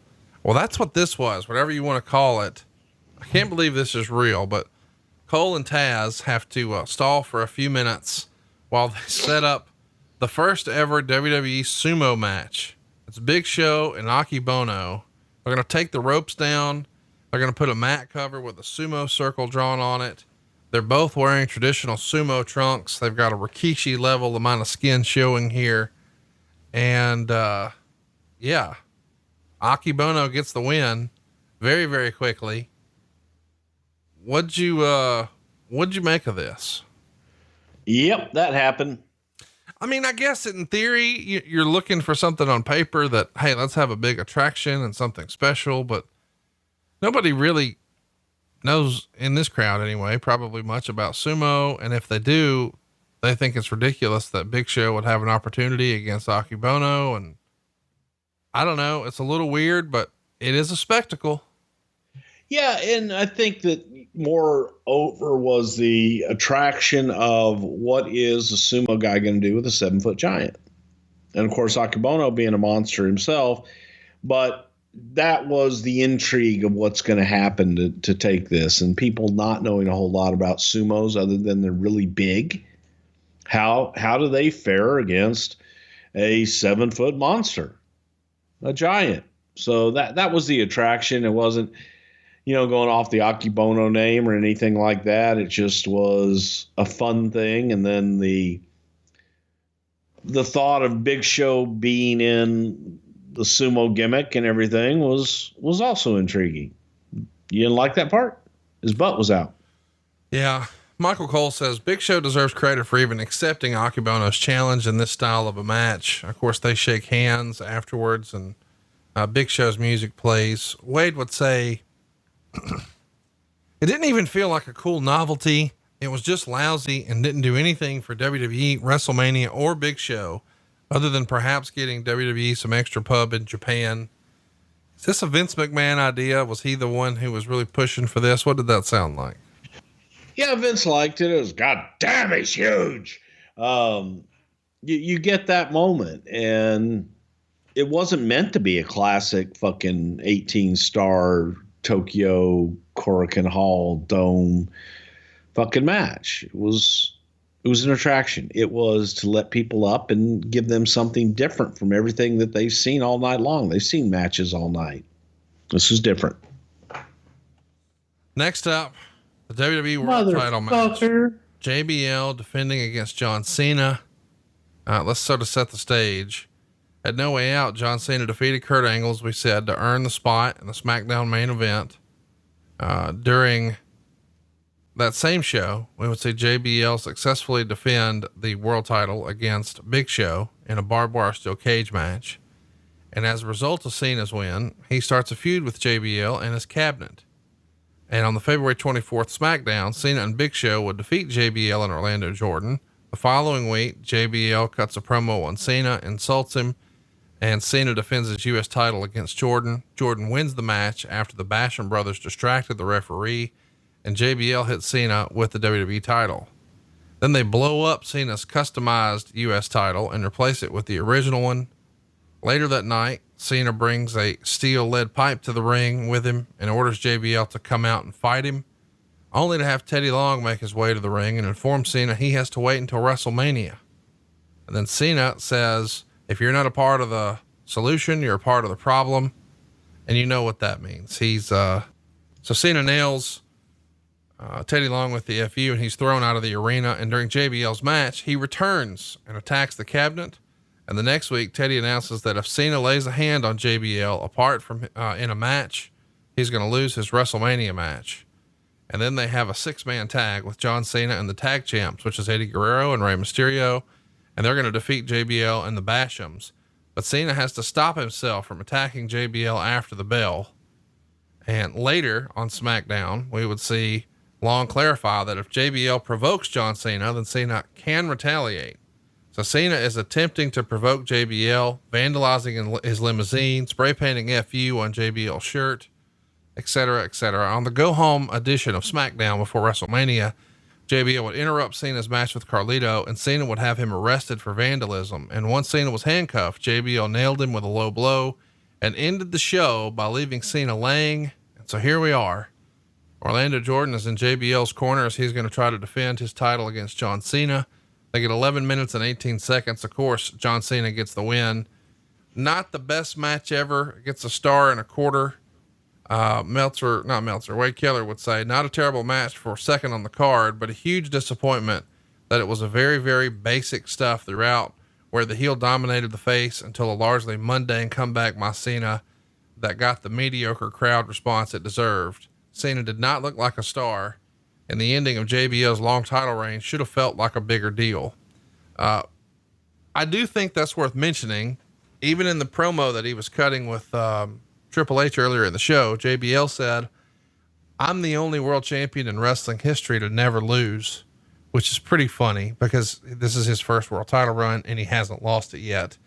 Well, that's what this was, whatever you want to call it. I can't believe this is real, but Cole and Taz have to stall for a few minutes while they set up the first ever WWE Sumo match. It's Big Show and Akibono. They're going to take the ropes down. They're going to put a mat cover with a sumo circle drawn on it. They're both wearing traditional sumo trunks. They've got a Rikishi level amount of skin showing here. And, yeah, Akibono gets the win very, very quickly. What'd you make of this? Yep, that happened. I mean, I guess in theory, you're looking for something on paper that, hey, let's have a big attraction and something special, but nobody really knows in this crowd anyway, probably much about sumo. And if they do, they think it's ridiculous that Big Show would have an opportunity against Akibono. And I don't know, it's a little weird, but it is a spectacle. Yeah. And I think that more over was the attraction of what is a sumo guy going to do with a 7-foot giant? And of course, Akibono being a monster himself, but that was the intrigue of what's going to happen to take this, and people not knowing a whole lot about sumos other than they're really big. How do they fare against a 7-foot monster, a giant? So that was the attraction. It wasn't, going off the Akibono name or anything like that. It just was a fun thing. And then the thought of Big Show being in the sumo gimmick and everything was also intriguing. You didn't like that part? His butt was out. Yeah. Michael Cole says Big Show deserves credit for even accepting Akibono's challenge in this style of a match. Of course, they shake hands afterwards, and Big Show's music plays. Wade would say it didn't even feel like a cool novelty. It was just lousy and didn't do anything for WWE, WrestleMania, or Big Show, other than perhaps getting WWE some extra pub in Japan. Is this a Vince McMahon idea? Was he the one who was really pushing for this? What did that sound like? Yeah, Vince liked it. It was, God damn, he's huge. You get that moment, and it wasn't meant to be a classic fucking 18-star Tokyo Korakuen Hall Dome fucking match. It was an attraction. It was to let people up and give them something different from everything that they've seen all night long. They've seen matches all night. This is different. Next up, the WWE World Title match. JBL defending against John Cena. Let's sort of set the stage. At No Way Out, John Cena defeated Kurt Angle, as we said, to earn the spot in the SmackDown main event. During that same show, we would see JBL successfully defend the world title against Big Show in a barbed wire steel cage match. And as a result of Cena's win, he starts a feud with JBL and his cabinet. And on the February 24th SmackDown, Cena and Big Show would defeat JBL and Orlando Jordan. The following week, JBL cuts a promo on Cena, insults him, and Cena defends his U.S. title against Jordan. Jordan wins the match after the Basham brothers distracted the referee, and JBL hits Cena with the WWE title. Then they blow up Cena's customized U.S. title and replace it with the original one. Later that night, Cena brings a steel lead pipe to the ring with him and orders JBL to come out and fight him, only to have Teddy Long make his way to the ring and inform Cena he has to wait until WrestleMania. And then Cena says, if you're not a part of the solution, you're a part of the problem. And you know what that means. So Cena nails Teddy Long with the FU, and he's thrown out of the arena. And during JBL's match, he returns and attacks the cabinet. And the next week, Teddy announces that if Cena lays a hand on JBL apart from in a match, he's going to lose his WrestleMania match. And then they have a 6-man tag with John Cena and the tag champs, which is Eddie Guerrero and Rey Mysterio. And they're going to defeat JBL and the Bashams. But Cena has to stop himself from attacking JBL after the bell. And later on SmackDown, we would see Long clarify that if JBL provokes John Cena, then Cena can retaliate. So Cena is attempting to provoke JBL, vandalizing in his limousine, spray painting FU on JBL's shirt, etc., etc. On the go-home edition of SmackDown before WrestleMania, JBL would interrupt Cena's match with Carlito, and Cena would have him arrested for vandalism. And once Cena was handcuffed, JBL nailed him with a low blow and ended the show by leaving Cena laying. And so here we are. Orlando Jordan is in JBL's corner as he's going to try to defend his title against John Cena. They get 11 minutes and 18 seconds. Of course, John Cena gets the win. Not the best match ever. Gets a 1.25 stars. Wade Keller would say, not a terrible match for second on the card, but a huge disappointment that it was a very, very basic stuff throughout, where the heel dominated the face until a largely mundane comeback by Cena that got the mediocre crowd response it deserved. Cena did not look like a star, and the ending of JBL's long title reign should have felt like a bigger deal. I do think that's worth mentioning. Even in the promo that he was cutting with Triple H earlier in the show, JBL said, "I'm the only world champion in wrestling history to never lose," which is pretty funny because this is his first world title run and he hasn't lost it yet.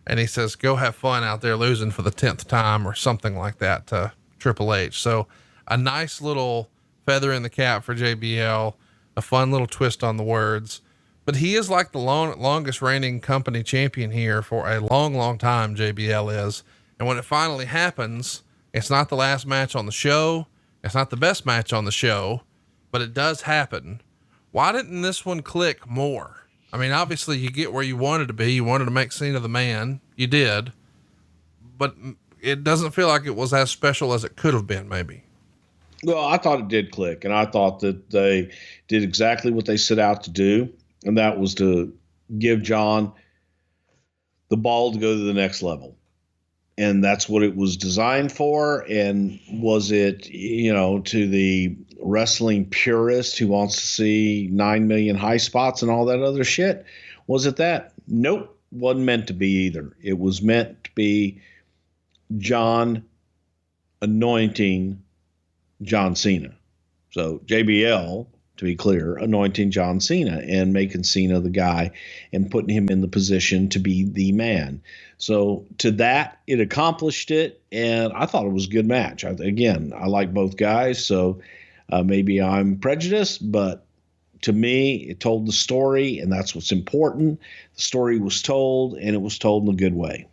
And he says, "Go have fun out there losing for the 10th time," or something like that to Triple H. So a nice little feather in the cap for JBL, a fun little twist on the words, but he is like the longest reigning company champion here for a long, long time. JBL is. And when it finally happens, it's not the last match on the show. It's not the best match on the show, but it does happen. Why didn't this one click more? I mean, obviously you get where you wanted to be. You wanted to make Cena the man. You did, but it doesn't feel like it was as special as it could have been, maybe. Well, I thought it did click, and I thought that they did exactly what they set out to do, and that was to give John the ball to go to the next level. And that's what it was designed for. And was it, to the wrestling purist who wants to see 9 million high spots and all that other shit, was it that? Nope. Wasn't meant to be either. It was meant to be John anointing John Cena. So JBL, to be clear, anointing John Cena and making Cena the guy and putting him in the position to be the man. So to that, it accomplished it. And I thought it was a good match. I like both guys. So maybe I'm prejudiced, but to me, it told the story, and that's what's important. The story was told, and it was told in a good way.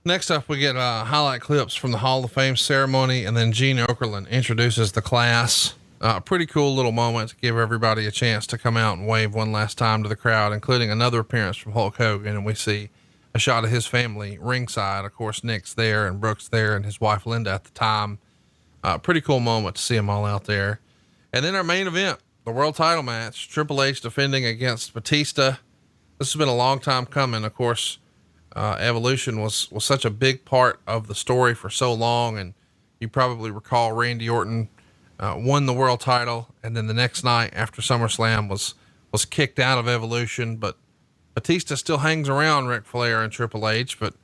Next up, we get highlight clips from the Hall of Fame ceremony, and then Gene Okerlund introduces the class. Pretty cool little moment to give everybody a chance to come out and wave one last time to the crowd, including another appearance from Hulk Hogan. And we see a shot of his family ringside. Of course, Nick's there and Brooks there and his wife Linda at the time. Pretty cool moment to see them all out there. And then our main event, the world title match, Triple H defending against Batista. This has been a long time coming. Of course, Evolution was such a big part of the story for so long. And you probably recall Randy Orton won the world title, and then the next night after SummerSlam was kicked out of Evolution. But Batista still hangs around Ric Flair and Triple H, but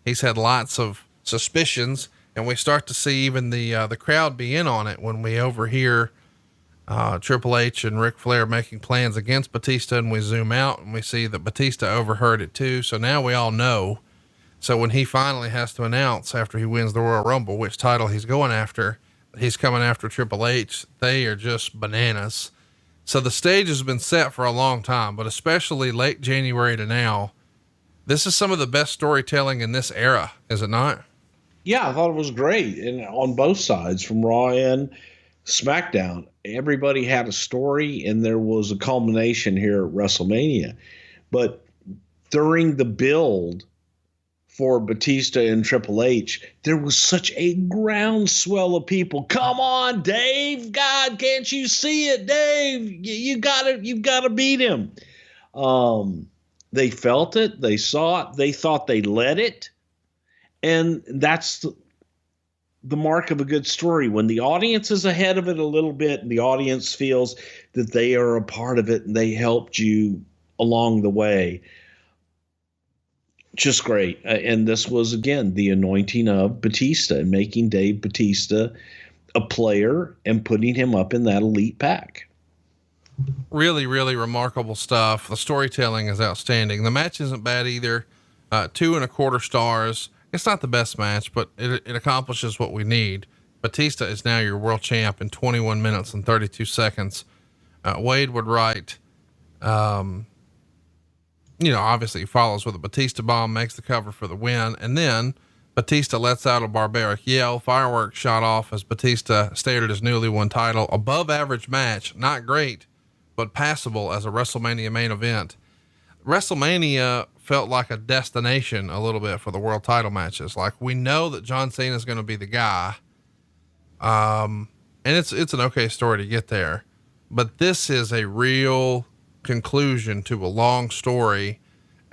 he's had lots of suspicions, and we start to see even the crowd be in on it when we overhear Triple H and Ric Flair making plans against Batista, and we zoom out and we see that Batista overheard it too. So now we all know. So when he finally has to announce after he wins the Royal Rumble which title he's going after, he's coming after Triple H, they are just bananas. So the stage has been set for a long time, but especially late January to now, this is some of the best storytelling in this era, is it not? Yeah, I thought it was great. And on both sides, from Raw and SmackDown, everybody had a story, and there was a culmination here at WrestleMania. But during the build for Batista and Triple H, there was such a groundswell of people. Come on, Dave. God, can't you see it, Dave? You've got to beat him. They felt it. They saw it. They thought they led it. And that's the mark of a good story. When the audience is ahead of it a little bit and the audience feels that they are a part of it and they helped you along the way. Just great. And this was, again, the anointing of Batista and making Dave Batista a player and putting him up in that elite pack. Really, really remarkable stuff. The storytelling is outstanding. The match isn't bad either. 2.25 stars. It's not the best match, but it accomplishes what we need. Batista is now your world champ in 21 minutes and 32 seconds. Wade would write, obviously he follows with a Batista bomb, makes the cover for the win. And then Batista lets out a barbaric yell. Fireworks shot off as Batista stared at his newly won title. Above average match, not great, but passable as a WrestleMania main event. WrestleMania felt like a destination a little bit for the world title matches. Like, we know that John Cena is going to be the guy. And it's an okay story to get there, but this is a real conclusion to a long story.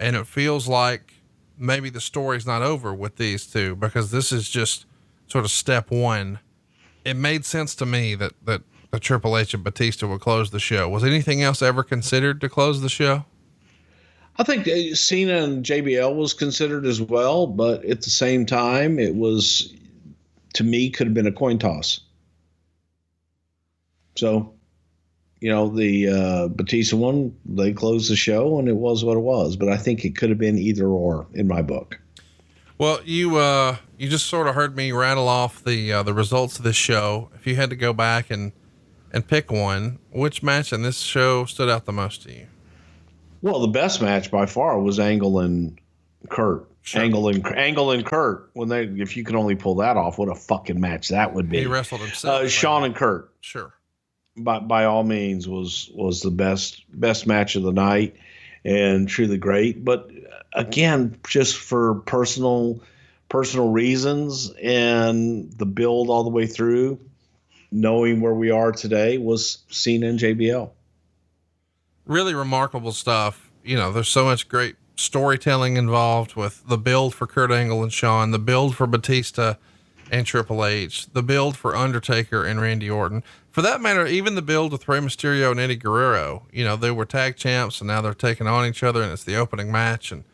And it feels like maybe the story's not over with these two, because this is just sort of step one. It made sense to me that the Triple H and Batista would close the show. Was anything else ever considered to close the show? I think Cena and JBL was considered as well, but at the same time, it was, to me, could have been a coin toss. So, the Batista one, they closed the show and it was what it was, but I think it could have been either or in my book. Well, you just sort of heard me rattle off the results of this show. If you had to go back and pick one, which match in this show stood out the most to you? Well, the best match by far was Angle and Kurt. Sure. Angle and Kurt. If you could only pull that off, what a fucking match that would be. He wrestled himself. Shawn and Kurt. Sure. By all means was the best match of the night and truly great. But again, just for personal reasons and the build all the way through, knowing where we are today, was Cena and JBL. Really remarkable stuff. There's so much great storytelling involved with the build for Kurt Angle and Shawn, the build for Batista and Triple H, the build for Undertaker and Randy Orton. For that matter, even the build with Rey Mysterio and Eddie Guerrero. They were tag champs and now they're taking on each other and it's the opening match. And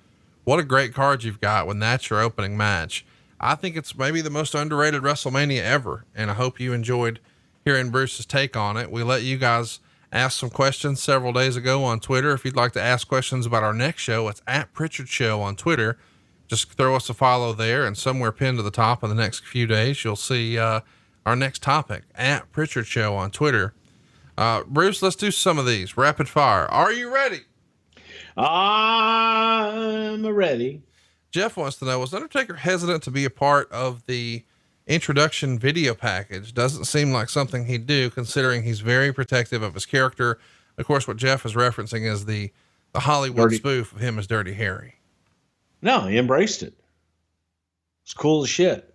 what a great card you've got when that's your opening match. I think it's maybe the most underrated WrestleMania ever. And I hope you enjoyed hearing Bruce's take on it. We let you guys ask some questions several days ago on Twitter. If you'd like to ask questions about our next show, it's at Prichard Show on Twitter. Just throw us a follow there, and somewhere pinned to the top of the next few days, you'll see our next topic, at Prichard Show on Twitter. Bruce, let's do some of these rapid fire. Are you ready? I'm ready. Jeff wants to know, was Undertaker hesitant to be a part of the introduction video package? Doesn't seem like something he'd do, considering he's very protective of his character. Of course, what Jeff is referencing is the Hollywood spoof of him as Dirty Harry. No, he embraced it. It's cool as shit.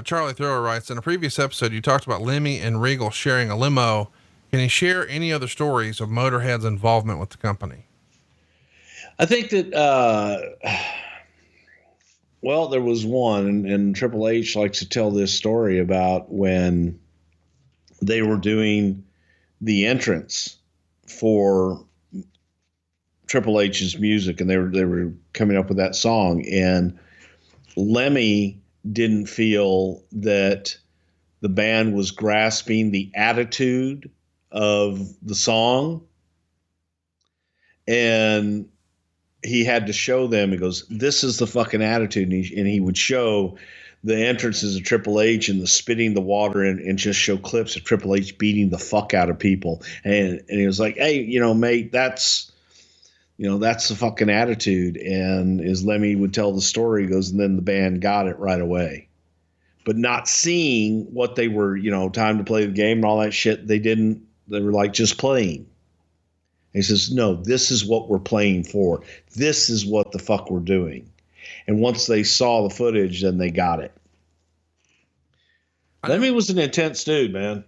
Charlie Thrower writes, in a previous episode, you talked about Lemmy and Regal sharing a limo. Can you share any other stories of Motorhead's involvement with the company? I think that, there was one, and Triple H likes to tell this story about when they were doing the entrance for Triple H's music, and they were coming up with that song, and Lemmy didn't feel that the band was grasping the attitude of the song, and he had to show them. He goes, "This is the fucking attitude," and he would show the entrances of Triple H and the spitting the water and just show clips of Triple H beating the fuck out of people, and he was like, "Hey, mate, that's the fucking attitude." And as Lemmy would tell the story, he goes, and then the band got it right away. But not seeing what they were, time to play the game and all that shit, they were like just playing. And he says, "No, this is what we're playing for. This is what the fuck we're doing." And once they saw the footage, then they got it. Lemmy was an intense dude, man.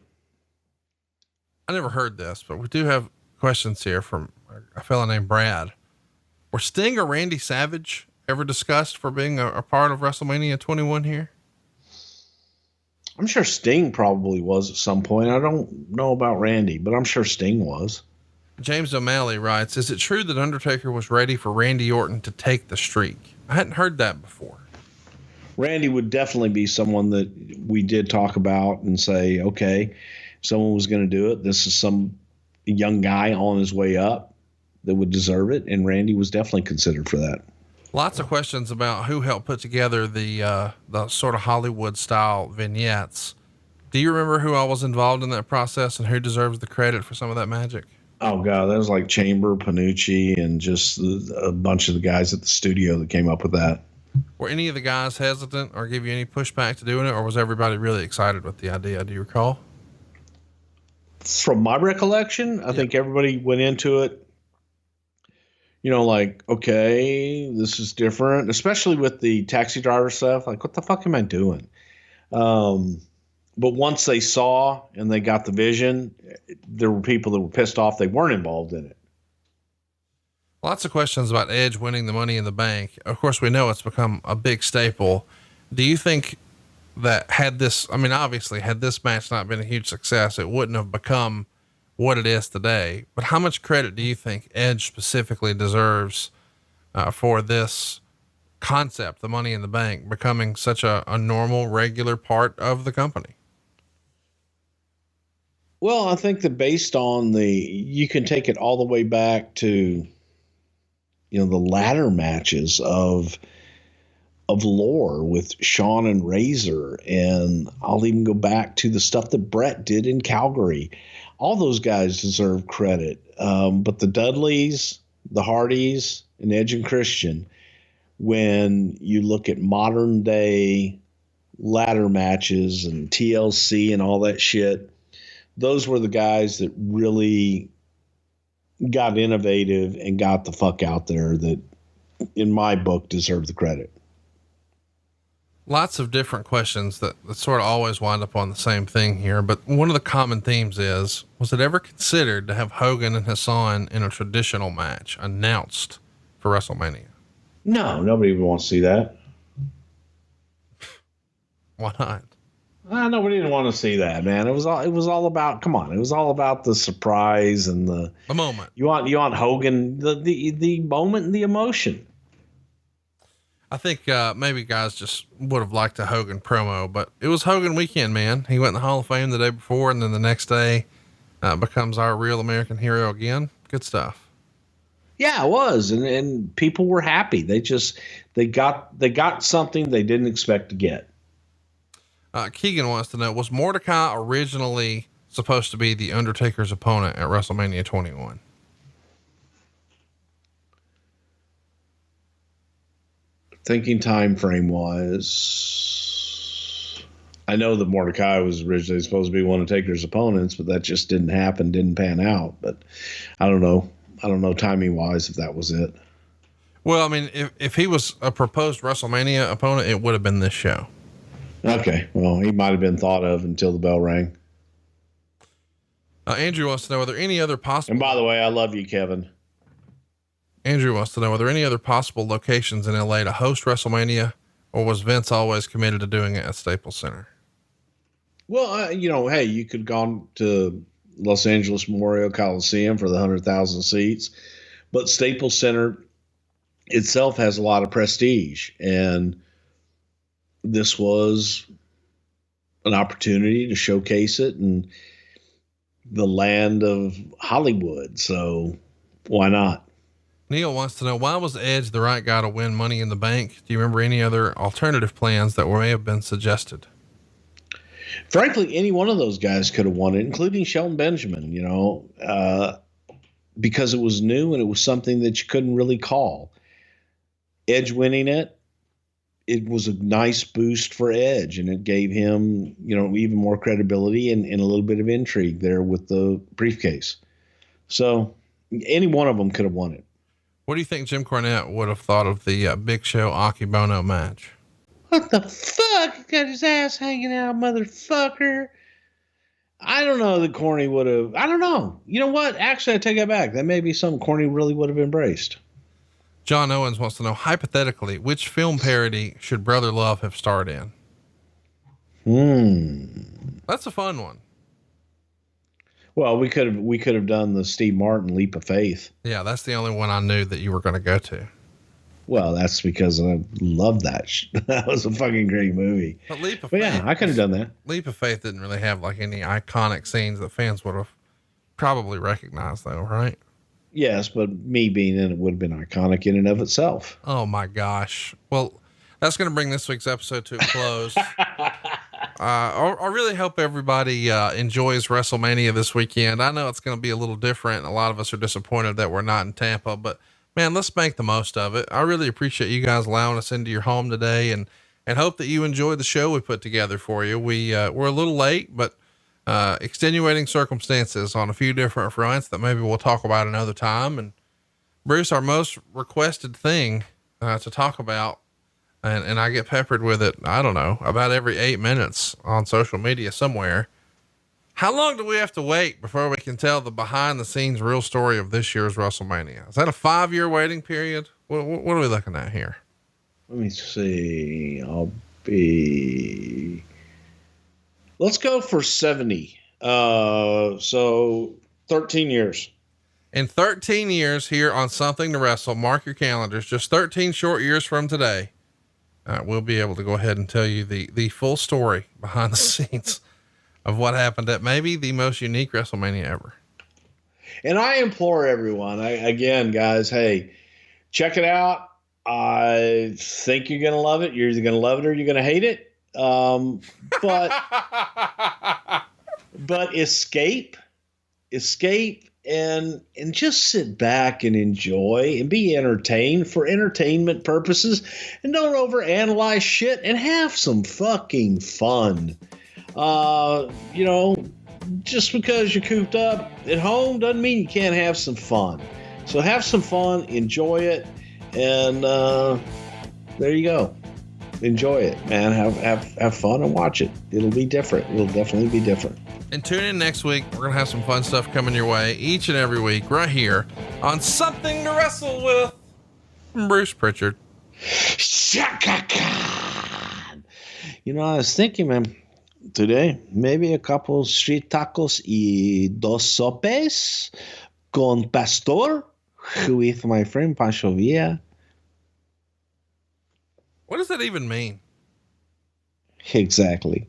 I never heard this, but we do have questions here from a fellow named Brad. Were Sting or Randy Savage ever discussed for being a part of WrestleMania 21 here? I'm sure Sting probably was at some point. I don't know about Randy, but I'm sure Sting was. James O'Malley writes, is it true that Undertaker was ready for Randy Orton to take the streak? I hadn't heard that before. Randy would definitely be someone that we did talk about and say, okay, if someone was going to do it, this is some young guy on his way up that would deserve it. And Randy was definitely considered for that. Lots of questions about who helped put together the sort of Hollywood style vignettes. Do you remember who all was involved in that process and who deserves the credit for some of that magic? Oh God, that was like Chamber, Panucci, and just a bunch of the guys at the studio that came up with that. Were any of the guys hesitant or give you any pushback to doing it, or was everybody really excited with the idea? Do you recall? From my recollection, I think everybody went into it, you know, like, okay, this is different, especially with the taxi driver stuff. Like, what the fuck am I doing? But once they saw and they got the vision, there were people that were pissed off they weren't involved in it. Lots of questions about Edge winning the Money in the Bank. Of course, we know it's become a big staple. Do you think that obviously had this match not been a huge success, it wouldn't have become what it is today, but how much credit do you think Edge specifically deserves for this concept, the Money in the Bank, becoming such a normal, regular part of the company? Well, I think that based on you can take it all the way back to, you know, the ladder matches of lore with Shawn and Razor. And I'll even go back to the stuff that Brett did in Calgary. All those guys deserve credit. But the Dudleys, the Hardys, and Edge and Christian, when you look at modern day ladder matches and TLC and all that shit, those were the guys that really got innovative and got the fuck out there that, in my book, deserve the credit. Lots of different questions that sort of always wind up on the same thing here. But one of the common themes was it ever considered to have Hogan and Hassan in a traditional match announced for WrestleMania? No, nobody would want to see that. Why not? Nobody didn't want to see that, man. It was all about, come on. It was all about the surprise and the moment. You want Hogan, the moment and the emotion. I think, maybe guys just would have liked a Hogan promo, but it was Hogan weekend, man. He went in the Hall of Fame the day before, and then the next day, becomes our real American hero again. Good stuff. Yeah, it was. And people were happy. They got something they didn't expect to get. Keegan wants to know, was Mordecai originally supposed to be the Undertaker's opponent at WrestleMania 21? Thinking time frame wise, I know that Mordecai was originally supposed to be one of Taker's opponents, but that just didn't happen, didn't pan out. But I don't know timing wise if that was it. Well, I mean, if he was a proposed WrestleMania opponent, it would have been this show. Okay. Well, he might've been thought of until the bell rang. Andrew wants to know, are there any other possible, and by the way, I love you, Kevin. Andrew wants to know, are there any other possible locations in LA to host WrestleMania, or was Vince always committed to doing it at Staples Center? Well, hey, you could have gone to Los Angeles Memorial Coliseum for the 100,000 seats, but Staples Center itself has a lot of prestige, and this was an opportunity to showcase it in the land of Hollywood. So why not? Neil wants to know, why was Edge the right guy to win Money in the Bank? Do you remember any other alternative plans that may have been suggested? Frankly, any one of those guys could have won it, including Shelton Benjamin, because it was new and it was something that you couldn't really call. Edge winning it was a nice boost for Edge, and it gave him, even more credibility and a little bit of intrigue there with the briefcase. So any one of them could have won it. What do you think Jim Cornette would have thought of the Big Show Akibono match? What the fuck? He got his ass hanging out, motherfucker. I don't know that Corny would have. I don't know. You know what? Actually, I take it back. That may be something Corny really would have embraced. John Owens wants to know, hypothetically, which film parody should Brother Love have starred in? That's a fun one. Well, we could have done the Steve Martin Leap of Faith. Yeah, that's the only one I knew that you were going to go to. Well, that's because I love that. That was a fucking great movie. But Leap of But Faith, yeah, I could have done that. Leap of Faith didn't really have like any iconic scenes that fans would have probably recognized, though, right? Yes, but me being in it would have been iconic in and of itself. Oh my gosh. Well, that's going to bring this week's episode to a close. I really hope everybody enjoys WrestleMania this weekend. I know it's going to be a little different. A lot of us are disappointed that we're not in Tampa, but man, let's make the most of it. I really appreciate you guys allowing us into your home today, and hope that you enjoyed the show we put together for you. We're a little late, but extenuating circumstances on a few different fronts that maybe we'll talk about another time. And Bruce, our most requested thing to talk about, and I get peppered with it, I don't know, about every 8 minutes on social media somewhere. How long do we have to wait before we can tell the behind the scenes real story of this year's WrestleMania? Is that a 5-year waiting period? What are we looking at here? Let me see. Let's go for 70. So 13 years. In 13 years here on Something to Wrestle, mark your calendars, just 13 short years from today, we'll be able to go ahead and tell you the full story behind the scenes of what happened at maybe the most unique WrestleMania ever. And I implore everyone, again, guys, hey, check it out. I think you're going to love it. You're either going to love it or you're going to hate it. But escape and just sit back and enjoy and be entertained for entertainment purposes, and don't overanalyze shit and have some fucking fun. Just because you're cooped up at home doesn't mean you can't have some fun. So have some fun, enjoy it, and there you go. Enjoy it, man. Have fun and watch it. It'll be different. It'll definitely be different. And tune in next week. We're going to have some fun stuff coming your way each and every week right here on Something to Wrestle with Bruce Prichard. Shaka Khan. I was thinking, man, today, maybe a couple street tacos y dos sopes con pastor with my friend Pancho Villa. What does that even mean? Exactly.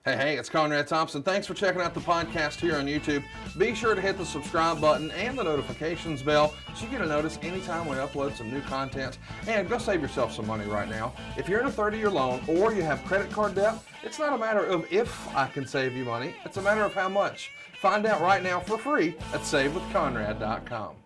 Hey, it's Conrad Thompson. Thanks for checking out the podcast here on YouTube. Be sure to hit the subscribe button and the notifications bell so you get a notice anytime we upload some new content. And go save yourself some money right now. If you're in a 30-year loan or you have credit card debt, it's not a matter of if I can save you money. It's a matter of how much. Find out right now for free at SaveWithConrad.com.